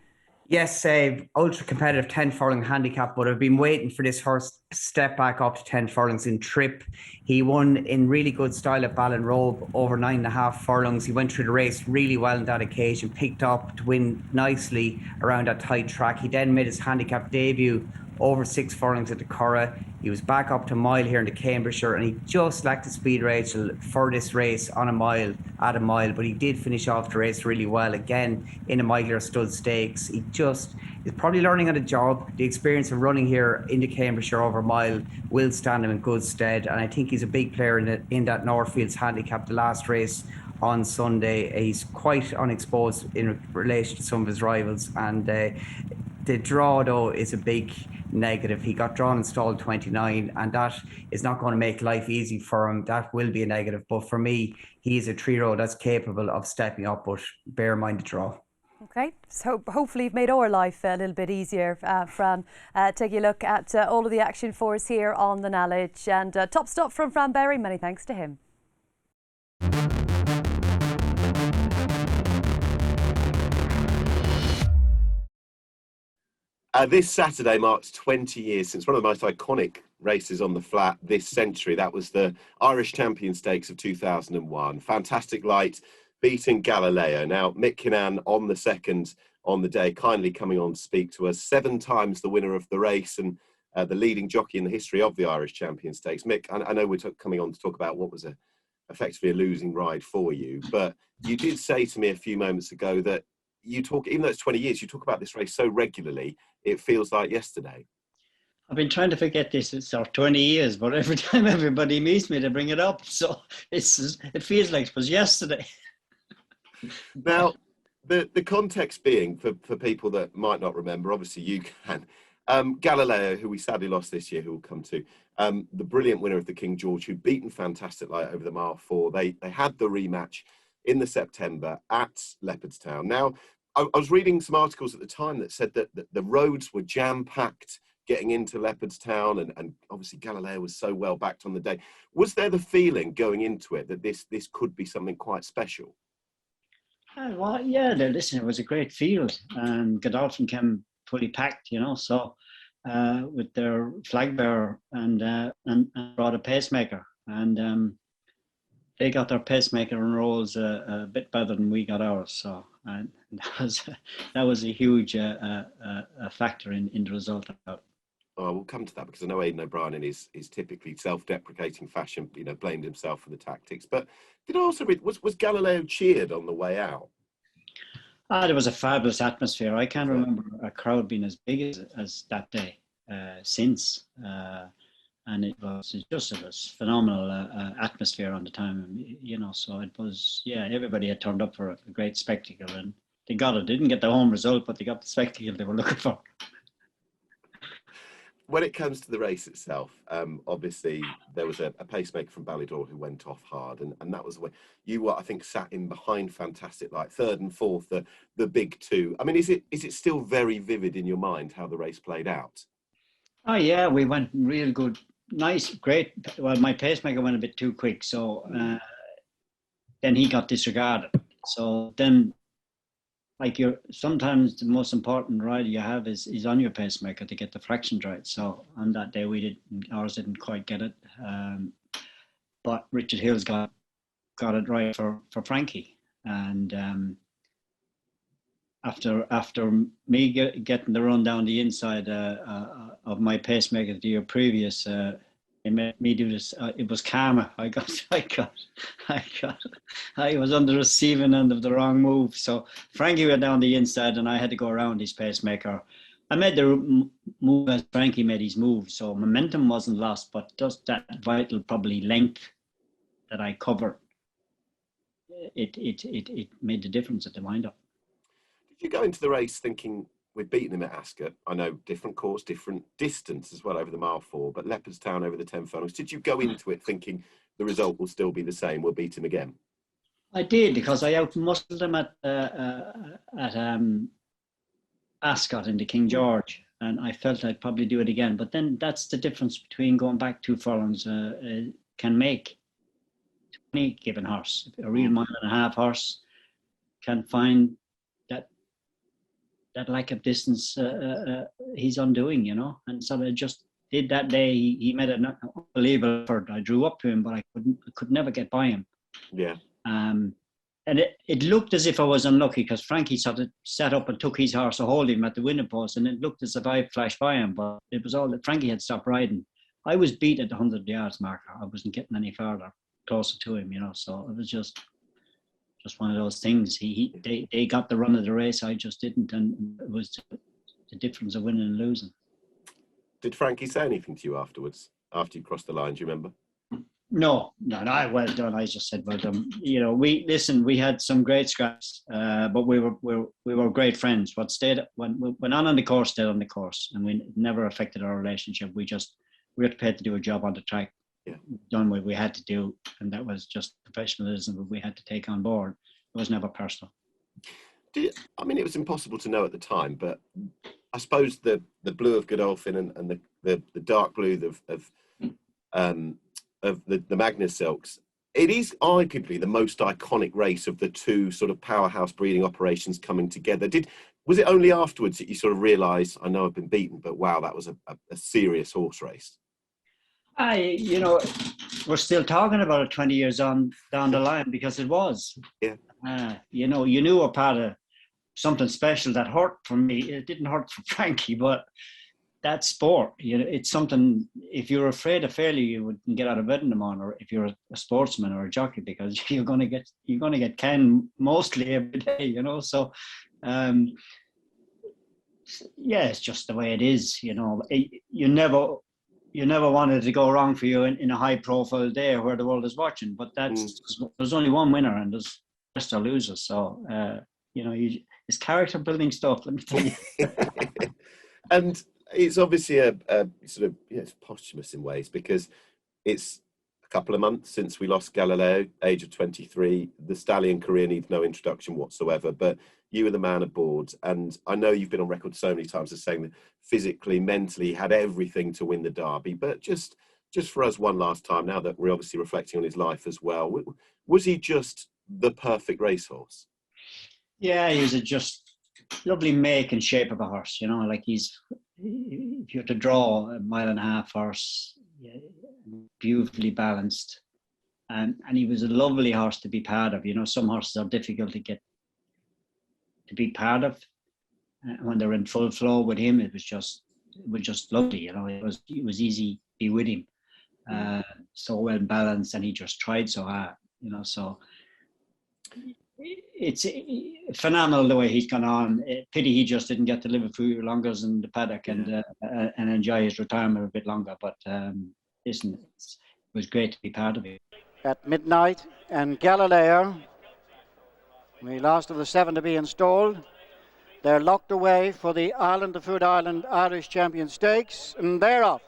Yes, ultra competitive 10 furlong handicap, but I've been waiting for this horse to step back up to 10 furlongs in trip. He won in really good style at Ballinrobe over 9.5 furlongs. He went through the race really well on that occasion, picked up to win nicely around that tight track. He then made his handicap debut over 6 furlongs at the Curragh. He was back up to a mile here in the Cambridgeshire, and he just lacked the speed, Rachel, for this race on a mile, at a mile, but he did finish off the race really well again in the Moyglare Stud Stakes. He just is probably learning on the job. The experience of running here in the Cambridgeshire over a mile will stand him in good stead, and I think he's a big player in that Northfields handicap, the last race on Sunday. He's quite unexposed in relation to some of his rivals, and the draw, though, is a big negative. He got drawn in stall 29, and that is not going to make life easy for him. That will be a negative. But for me, he is a 3-year-old that's capable of stepping up, but bear in mind the draw. Okay, so hopefully you've made our life a little bit easier, Fran. Take a look at all of the action for us here on the Knowledge. And top stuff from Fran Berry. Many thanks to him. This Saturday marks 20 years since one of the most iconic races on the flat this century. That was the Irish Champions Stakes of 2001. Fantastic Light beating Galileo. Now, Mick Kinane on the second on the day, kindly coming on to speak to us. 7 times the winner of the race and the leading jockey in the history of the Irish Champions Stakes. Mick, I know we're coming on to talk about what was effectively a losing ride for you, but you did say to me a few moments ago that you talk, even though it's 20 years, you talk about this race so regularly, it feels like yesterday. I've been trying to forget this. It's 20 years, but every time everybody meets me, they bring it up. So it feels like it was yesterday. Now, the context being, for people that might not remember, obviously you can, Galileo, who we sadly lost this year, who we'll come to, the brilliant winner of the King George, who'd beaten Fantastic Light over the mile 4. They had the rematch in the September at Leopardstown. Now, I was reading some articles at the time that said that the roads were jam-packed getting into Leopardstown, and obviously Galileo was so well backed on the day. Was there the feeling going into it that this could be something quite special? Well, yeah, listen, it was a great field, and Godolphin came fully packed, so with their flag bearer and brought a pacemaker, and they got their pacemaker and rolls a bit better than we got ours. So and that was a huge factor in the result. Oh, we'll come to that because I know Aidan O'Brien in his typically self-deprecating fashion, blamed himself for the tactics. But did I also read, was Galileo cheered on the way out? There was a fabulous atmosphere. I can't remember a crowd being as big as that day since. And it was phenomenal atmosphere on the time, so it was, everybody had turned up for a great spectacle, and they got it. They didn't get the home result, but they got the spectacle they were looking for. When it comes to the race itself, obviously there was a pacemaker from Ballydor who went off hard, and that was the way you were, I think, sat in behind Fantastic Light, 3rd and 4th, the big 2. I mean, is it still very vivid in your mind how the race played out? Oh yeah, we went real good. Nice, great. Well, my pacemaker went a bit too quick, so then he got disregarded. So then, sometimes the most important ride you have is on your pacemaker to get the fractions right. So on that day, ours didn't quite get it, but Richard Hill's got it right for Frankie, and after me getting the run down the inside of my pacemaker the year previous, They made me do this. It was karma. I was on the receiving end of the wrong move. So Frankie went down the inside and I had to go around his pacemaker. I made the move as Frankie made his move. So momentum wasn't lost, but just that vital probably length that I covered, it made the difference at the wind-up. Did you go into the race thinking, we've beaten him at Ascot? I know different course, different distance as well over the mile 4, but Leopardstown over the 10 furlongs. Did you go into it thinking the result will still be the same? We'll beat him again. I did, because I out-muscled him at Ascot in the King George, and I felt I'd probably do it again. But then that's the difference between going back 2 furlongs can make. Any given horse, a real 1.5 horse, can find that lack of distance he's undoing, you know. And so I just did that day. He made an unbelievable effort. I drew up to him, but I could never get by him. Yeah. And it looked as if I was unlucky, because Frankie sort of sat up and took his horse to hold him at the winning post, and it looked as if I flashed by him, but it was all that Frankie had stopped riding. I was beat at the 100 yards marker. I wasn't getting any further closer to him, you know. So it was just one of those things. They got the run of the race, I just didn't, and it was the difference of winning and losing. Did Frankie say anything to you afterwards, after you crossed the line? Do you remember? No, well done. I just said well done. You know, we had some great scraps, but we were great friends. What went on the course stayed on the course, and we never affected our relationship. We were prepared to do a job on the track. Yeah. Done what we had to do, and that was just professionalism that we had to take on board. It was never personal. I mean, it was impossible to know at the time, but I suppose the blue of Godolphin and the dark blue of the Magnus Silks, it is arguably the most iconic race of the two sort of powerhouse breeding operations coming together. Was it only afterwards that you sort of realised, I know I've been beaten, but wow, that was a serious horse race? You know, we're still talking about it 20 years on down the line, because it was. Yeah. You know, you knew a part of something special that hurt for me. It didn't hurt for Frankie, but that sport, you know, it's something. If you're afraid of failure, you wouldn't get out of bed in the morning. Or if you're a sportsman or a jockey, because you're gonna get canned mostly every day, you know. So, yeah, it's just the way it is. You know, you never wanted to go wrong for you in a high-profile day where the world is watching. But there's only one winner, and there's best or losers. So, you know, it's character building stuff. Let me tell you. And it's obviously a sort of, it's posthumous in ways, because it's a couple of months since we lost Galileo, age of 23. The stallion career needs no introduction whatsoever, but you were the man aboard. And I know you've been on record so many times as saying that physically, mentally, had everything to win the Derby. But just for us one last time, now that we're obviously reflecting on his life as well, was he just the perfect racehorse? Yeah, he was just lovely make and shape of a horse, you know, like if you had to draw a 1.5 mile horse, beautifully balanced, and he was a lovely horse to be part of. You know, some horses are difficult to be part of when they're in full flow. With him, it was just lovely. You know, it was easy to be with him, so well balanced, and he just tried so hard. You know, so it's phenomenal the way he's gone on. Pity he just didn't get to live a few longer in the paddock and enjoy his retirement a bit longer. But listen, it was great to be part of it. At midnight, and Galileo, the last of the 7 to be installed. They're locked away for the Ireland to Food Island Irish Champions Stakes, and they're off.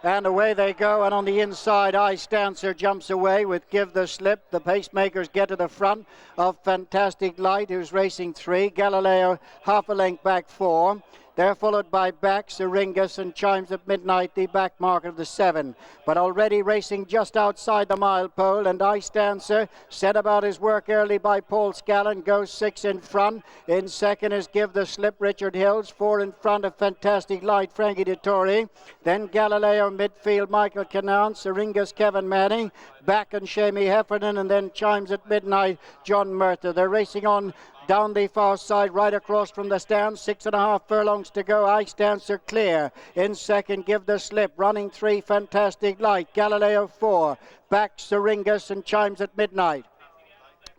And away they go, and on the inside, Ice Dancer jumps away with Give the Slip. The pacemakers get to the front of Fantastic Light, who's racing 3. Galileo half a length back 4. They're followed by Bax, Syringus, and Chimes at Midnight, the back mark of the 7. But already racing just outside the mile pole, and Ice Dancer, set about his work early by Paul Scallon, goes 6 in front. In second is Give the Slip, Richard Hills. 4 in front of Fantastic Light, Frankie Dettori. Then Galileo midfield, Michael Kinane, Syringus, Kevin Manning. Back and Shamie Heffernan, and then Chimes at Midnight, John Murtagh. They're racing on down the far side, right across from the stand. 6.5 furlongs to go. Ice Dancer clear. In second, Give the Slip. Running 3, Fantastic Light. Galileo 4. Back, Syringus and Chimes at Midnight.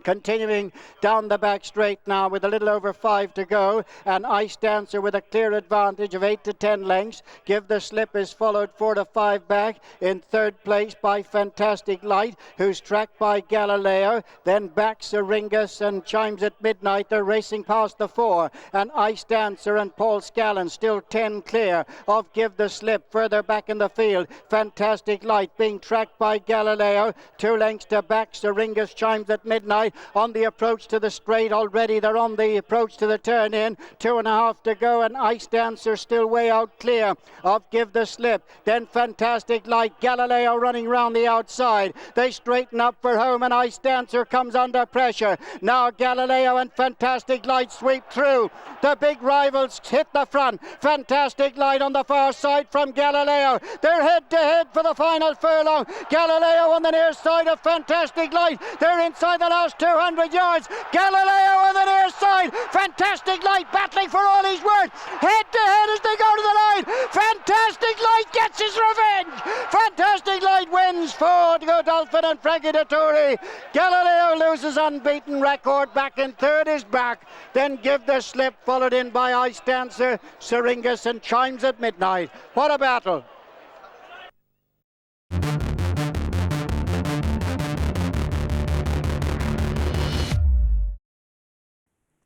Continuing down the back straight now with a little over 5 to go, and Ice Dancer with a clear advantage of 8 to 10 lengths. Give the Slip is followed 4 to 5 back. In third place by Fantastic Light, who's tracked by Galileo. Then back Syringus and Chimes at Midnight. They're racing past the 4, and Ice Dancer and Paul Scallon still 10 clear of Give the Slip. Further back in the field, Fantastic Light being tracked by Galileo. 2 lengths to back, Syringus, Chimes at Midnight. On the approach to the straight already. They're on the approach to the turn in. 2.5 to go, and Ice Dancer still way out clear of Give the Slip. Then Fantastic Light. Galileo running round the outside. They straighten up for home, and Ice Dancer comes under pressure. Now Galileo and Fantastic Light sweep through. The big rivals hit the front. Fantastic Light on the far side from Galileo. They're head to head for the final furlong. Galileo on the near side of Fantastic Light. They're inside the last 200 yards. Galileo on the near side. Fantastic Light battling for all he's worth. Head to head as they go to the line. Fantastic Light gets his revenge. Fantastic Light wins for Godolphin and Frankie Dettori. Galileo loses unbeaten record. Back in third is back. Then Give the Slip, followed in by Ice Dancer, Syringus and Chimes at Midnight. What a battle.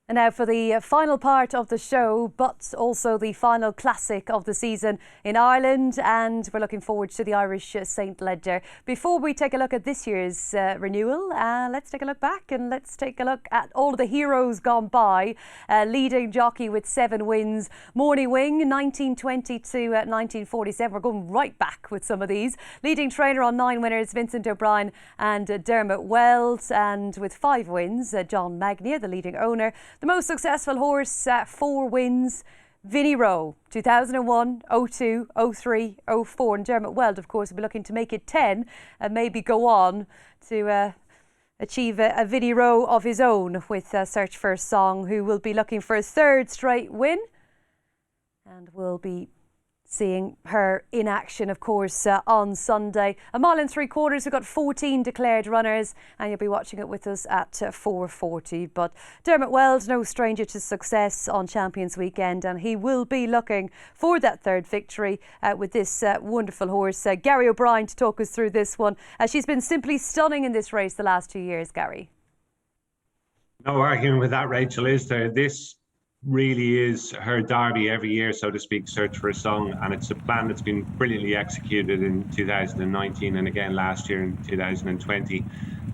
And now for the final part of the show, but also the final classic of the season in Ireland, and we're looking forward to the Irish St. Ledger. Before we take a look at this year's renewal, let's take a look back and let's take a look at all of the heroes gone by. Leading jockey with 7 wins, Morning Wing, 1920 to 1947. We're going right back with some of these. Leading trainer on 9 winners, Vincent O'Brien and Dermot Wells, and with 5 wins, John Magnia, the leading owner. The most successful horse, 4 wins, Vinnie Rowe, 2001, 02, 03, 04. And Dermot Weld, of course, will be looking to make it 10 and maybe go on to achieve a Vinnie Rowe of his own with Search for a Song, who will be looking for a 3rd straight win. And we'll be seeing her in action, of course, on Sunday. 1 mile 3/4, we've got 14 declared runners, and you'll be watching it with us at 4:40. But Dermot Weld, no stranger to success on Champions Weekend, and he will be looking for that 3rd victory with this wonderful horse. Gary O'Brien to talk us through this one. She's been simply stunning in this race the last 2 years, Gary. No arguing with that, Rachel, is there? This really is her derby every year, so to speak, Search for a Song, and it's a plan that's been brilliantly executed in 2019 and again last year in 2020,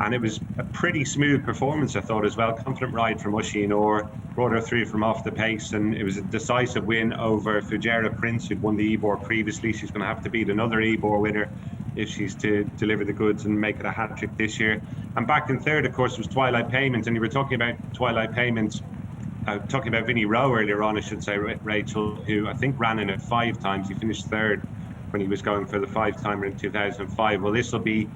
and it was a pretty smooth performance, I thought, as well. Confident ride from Oisin Orr, brought her through from off the pace, and it was a decisive win over Fujairah Prince, who'd won the Ebor previously. She's going to have to beat another Ebor winner if she's to deliver the goods and make it a hat-trick this year. And back in third, of course, was Twilight Payment, and you were talking about Twilight Payment, talking about Vinnie Rowe earlier on, I should say, Rachel, who I think ran in it 5 times. He finished 3rd when he was going for the 5-timer in 2005. Well, this will be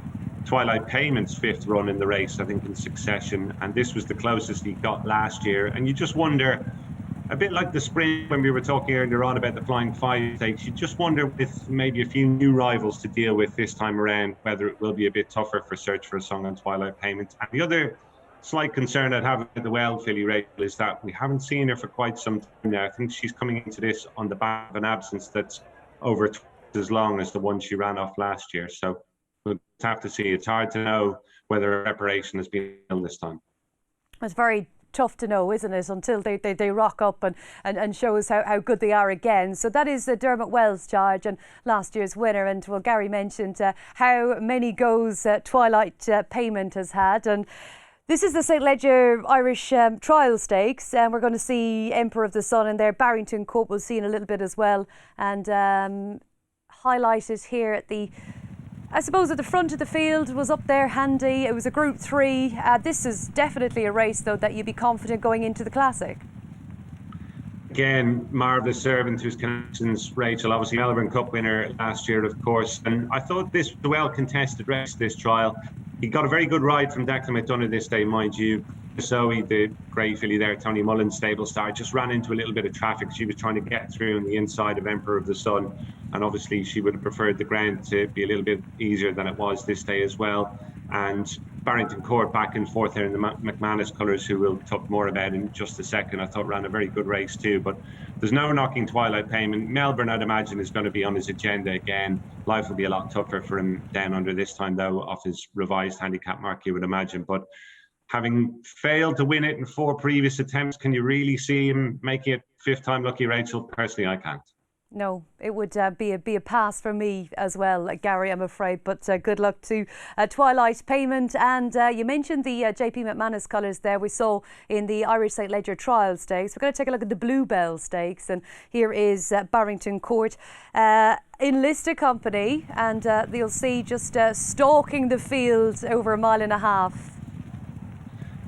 Twilight Payment's 5th run in the race, I think, in succession. And this was the closest he got last year. And you just wonder, a bit like the sprint when we were talking earlier on about the Flying 5 Stakes, you just wonder, with maybe a few new rivals to deal with this time around, whether it will be a bit tougher for Search for a Song on Twilight Payment. And the other slight concern I'd have with the Weld filly, Rachel, is that we haven't seen her for quite some time now. I think she's coming into this on the back of an absence that's over twice as long as the one she ran off last year. So we'll have to see. It's hard to know whether her preparation has been done this time. It's very tough to know, isn't it, until they rock up and show us how good they are again. So that is Dermot Wells' charge and last year's winner. And well, Gary mentioned how many goes Twilight Payment has had, and this is the St. Ledger Irish Trial Stakes, and we're going to see Emperor of the Sun in there. Barrington Cup we'll see in a little bit as well, and highlighted here at the, I suppose, at the front of the field was up there handy. It was a Group 3. This is definitely a race, though, that you'd be confident going into the Classic. Again, Marvellous Servant, whose connections, Rachel, obviously Melbourne Cup winner last year, of course. And I thought this was a well-contested race, this trial. He got a very good ride from Declan McDonough this day, mind you. Zoe, the grey filly there, Tony Mullen's stable star, just ran into a little bit of traffic. She was trying to get through on the inside of Emperor of the Sun, and obviously she would have preferred the ground to be a little bit easier than it was this day as well. And Barrington Court back and forth there in the McManus colours, who we'll talk more about in just a second, I thought ran a very good race too. But there's no knocking Twilight Payment. Melbourne, I'd imagine, is going to be on his agenda again. Life will be a lot tougher for him down under this time, though, off his revised handicap mark, you would imagine. But having failed to win it in 4 previous attempts, can you really see him making it 5th time lucky, Rachel? Personally, I can't. No, it would be a pass for me as well, Gary, I'm afraid. But good luck to Twilight Payment. And you mentioned the JP McManus colours there we saw in the Irish St Leger Trial Stakes. We're going to take a look at the Bluebell Stakes. And here is Barrington Court enlisted company. And you'll see just stalking the field over a mile and a half.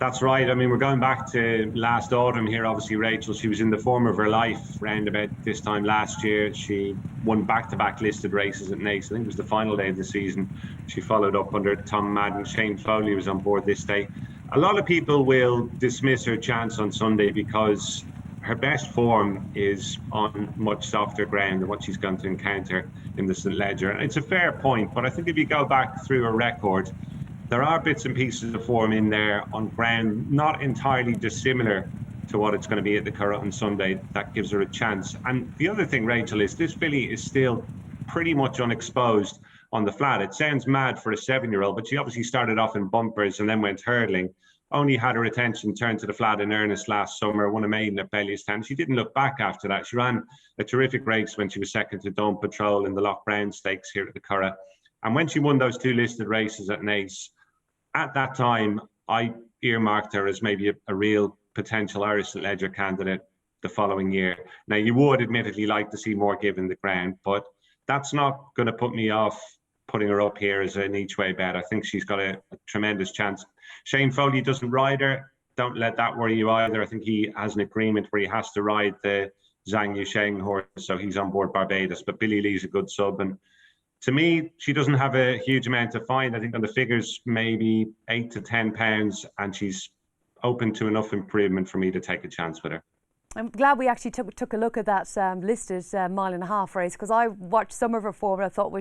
That's right. I mean, we're going back to last autumn here, obviously, Rachel. She was in the form of her life round about this time last year. She won back-to-back listed races at Naas. I think it was the final day of the season. She followed up under Tom Madden. Shane Foley was on board this day. A lot of people will dismiss her chance on Sunday because her best form is on much softer ground than what she's going to encounter in the St Leger. And it's a fair point, but I think if you go back through her record, there are bits and pieces of form in there on ground not entirely dissimilar to what it's going to be at the Curragh on Sunday. That gives her a chance. And the other thing, Rachel, is this filly is still pretty much unexposed on the flat. It sounds mad for a 7-year-old, but she obviously started off in bumpers and then went hurdling. Only had her attention turned to the flat in earnest last summer, won a maiden at Bellewstown. She didn't look back after that. She ran a terrific race when she was second to Dawn Patrol in the Lochbrown Stakes here at the Curragh. And when she won those 2 listed races at Naas, at that time, I earmarked her as maybe a real potential Irish St Leger candidate the following year. Now, you would admittedly like to see more given the ground, but that's not going to put me off putting her up here as an each-way bet. I think she's got a tremendous chance. Shane Foley doesn't ride her. Don't let that worry you either. I think he has an agreement where he has to ride the Zhang Yusheng horse, so he's on board Barbados. But Billy Lee's a good sub, and to me, she doesn't have a huge amount to find. I think on the figures, maybe £8 to £10, and she's open to enough improvement for me to take a chance with her. I'm glad we actually took a look at that listed mile and a half race, because I watched some of her form and I thought,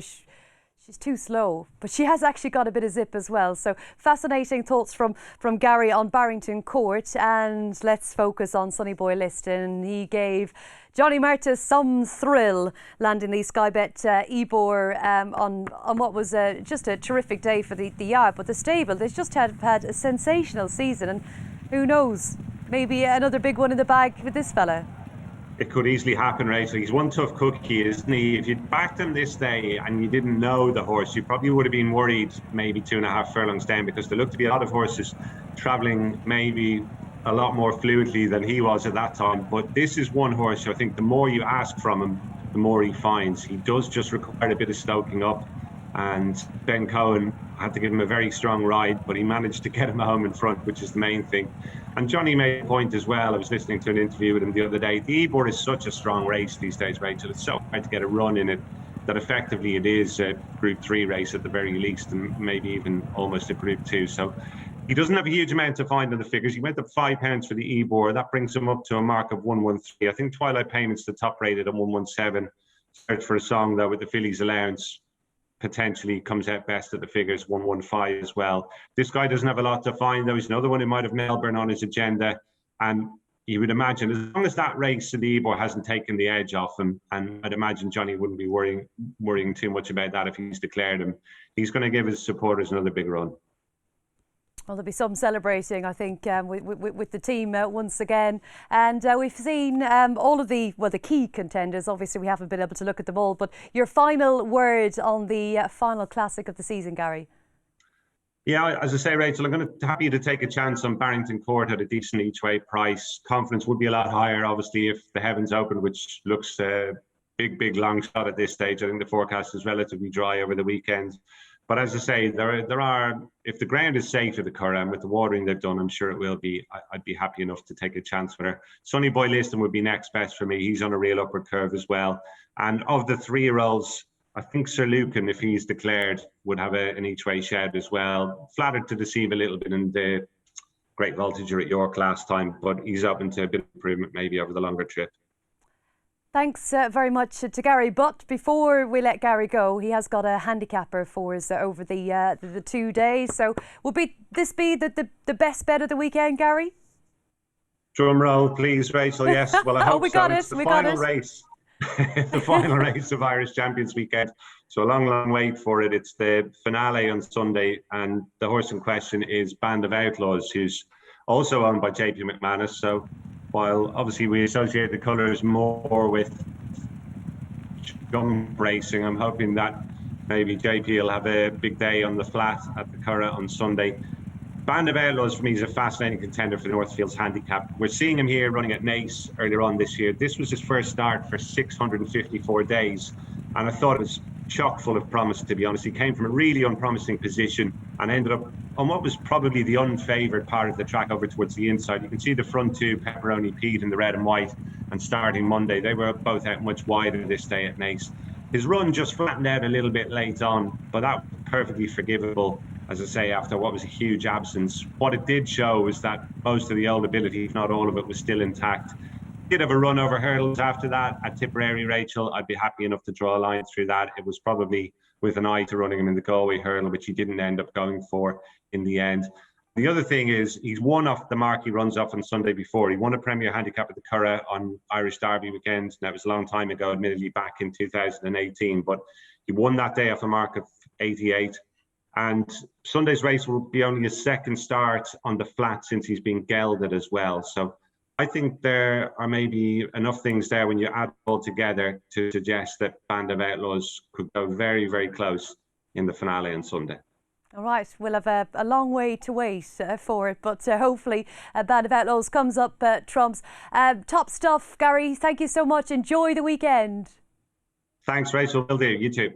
she's too slow, but she has actually got a bit of zip as well. So fascinating thoughts from Gary on Barrington Court. And let's focus on Sonny Boy Liston. He gave Johnny Murtagh some thrill, landing the Sky Bet Ebor on what was just a terrific day for the yard. But the stable, they just had a sensational season, and who knows, maybe another big one in the bag with this fella. It could easily happen, Rachel. He's one tough cookie, isn't he? If you'd backed him this day and you didn't know the horse, you probably would have been worried maybe 2.5 furlongs down, because there looked to be a lot of horses travelling maybe a lot more fluidly than he was at that time. But this is one horse, I think the more you ask from him, the more he finds. He does just require a bit of stoking up, and Ben Cohen had to give him a very strong ride, but he managed to get him home in front, which is the main thing. And Johnny made a point as well. I was listening to an interview with him the other day. The Ebor is such a strong race these days, Rachel. It's so hard to get a run in it that effectively it is a Group 3 race at the very least, and maybe even almost a Group 2. So he doesn't have a huge amount to find in the figures. He went up £5 for the Ebor. That brings him up to a mark of 113. I think Twilight Payment's the top rated at 117. Search for a Song, though, with the fillies allowance, potentially comes out best at the figures, 115 as well. This guy doesn't have a lot to find, though. He's another one who might have Melbourne on his agenda, and you would imagine as long as that race in the Ebor hasn't taken the edge off him, and I'd imagine Johnny wouldn't be worrying too much about that if he's declared him, he's going to give his supporters another big run. Well, there'll be some celebrating, I think, with the team once again. And we've seen all of the key contenders. Obviously, we haven't been able to look at them all. But your final word on the final classic of the season, Gary? Yeah, as I say, Rachel, I'm going to happy to take a chance on Barrington Court at a decent each-way price. Confidence would be a lot higher, obviously, if the heavens open, which looks a big long shot at this stage. I think the forecast is relatively dry over the weekend. But as I say, there are, if the ground is safe at the Curragh, and with the watering they've done, I'm sure it will be. I'd be happy enough to take a chance with her. Sonny Boy Liston would be next best for me. He's on a real upward curve as well. And of the 3-year-olds, I think Sir Lucan, if he's declared, would have an each-way shed as well. Flattered to deceive a little bit in the great voltager at York last time, but he's open to a bit of improvement maybe over the longer trip. Thanks very much to Gary. But before we let Gary go, he has got a handicapper for us over the 2 days. So will this be the best bet of the weekend, Gary? Drum roll, please, Rachel. Yes. Well, I hope we so. got It's it. the final race. The final race of Irish Champions Weekend. So a long wait for it. It's the finale on Sunday, and the horse in question is Band of Outlaws, who's also owned by JP McManus. So while obviously we associate the colours more with jump racing, I'm hoping that maybe JP will have a big day on the flat at the Curragh on Sunday. Band of Outlaws for me is a fascinating contender for Northfield's handicap. We're seeing him here running at Naas earlier on this year. This was his first start for 654 days, and I thought it was chock full of promise, to be honest. He came from a really unpromising position and ended up on what was probably the unfavoured part of the track over towards the inside. You can see the front two, Pepperoni Pete in the red and white, and starting Monday, they were both out much wider this day at Naas. His run just flattened out a little bit late on, but that was perfectly forgivable, as I say, after what was a huge absence. What it did show was that most of the old ability, if not all of it, was still intact. Did have a run over hurdles after that at Tipperary, Rachel. I'd be happy enough to draw a line through that. It was probably with an eye to running him in the Galway hurdle, which he didn't end up going for in the end. The other thing is he's won off the mark he runs off on Sunday before. He won a Premier Handicap at the Curragh on Irish Derby weekend. That was a long time ago, admittedly back in 2018, but he won that day off a mark of 88. And Sunday's race will be only his second start on the flat since he's been gelded as well. So I think there are maybe enough things there when you add it all together to suggest that Band of Outlaws could go very, very close in the finale on Sunday. All right, we'll have a long way to wait for it, but hopefully Band of Outlaws comes up trumps. Top stuff, Gary. Thank you so much. Enjoy the weekend. Thanks, Rachel. Will do. You too.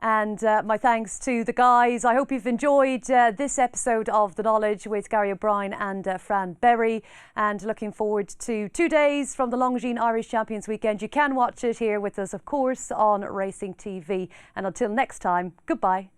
And my thanks to the guys. I hope you've enjoyed this episode of The Knowledge with Gary O'Brien and Fran Berry. And looking forward to 2 days from the Longines Irish Champions Weekend. You can watch it here with us, of course, on Racing TV. And until next time, goodbye.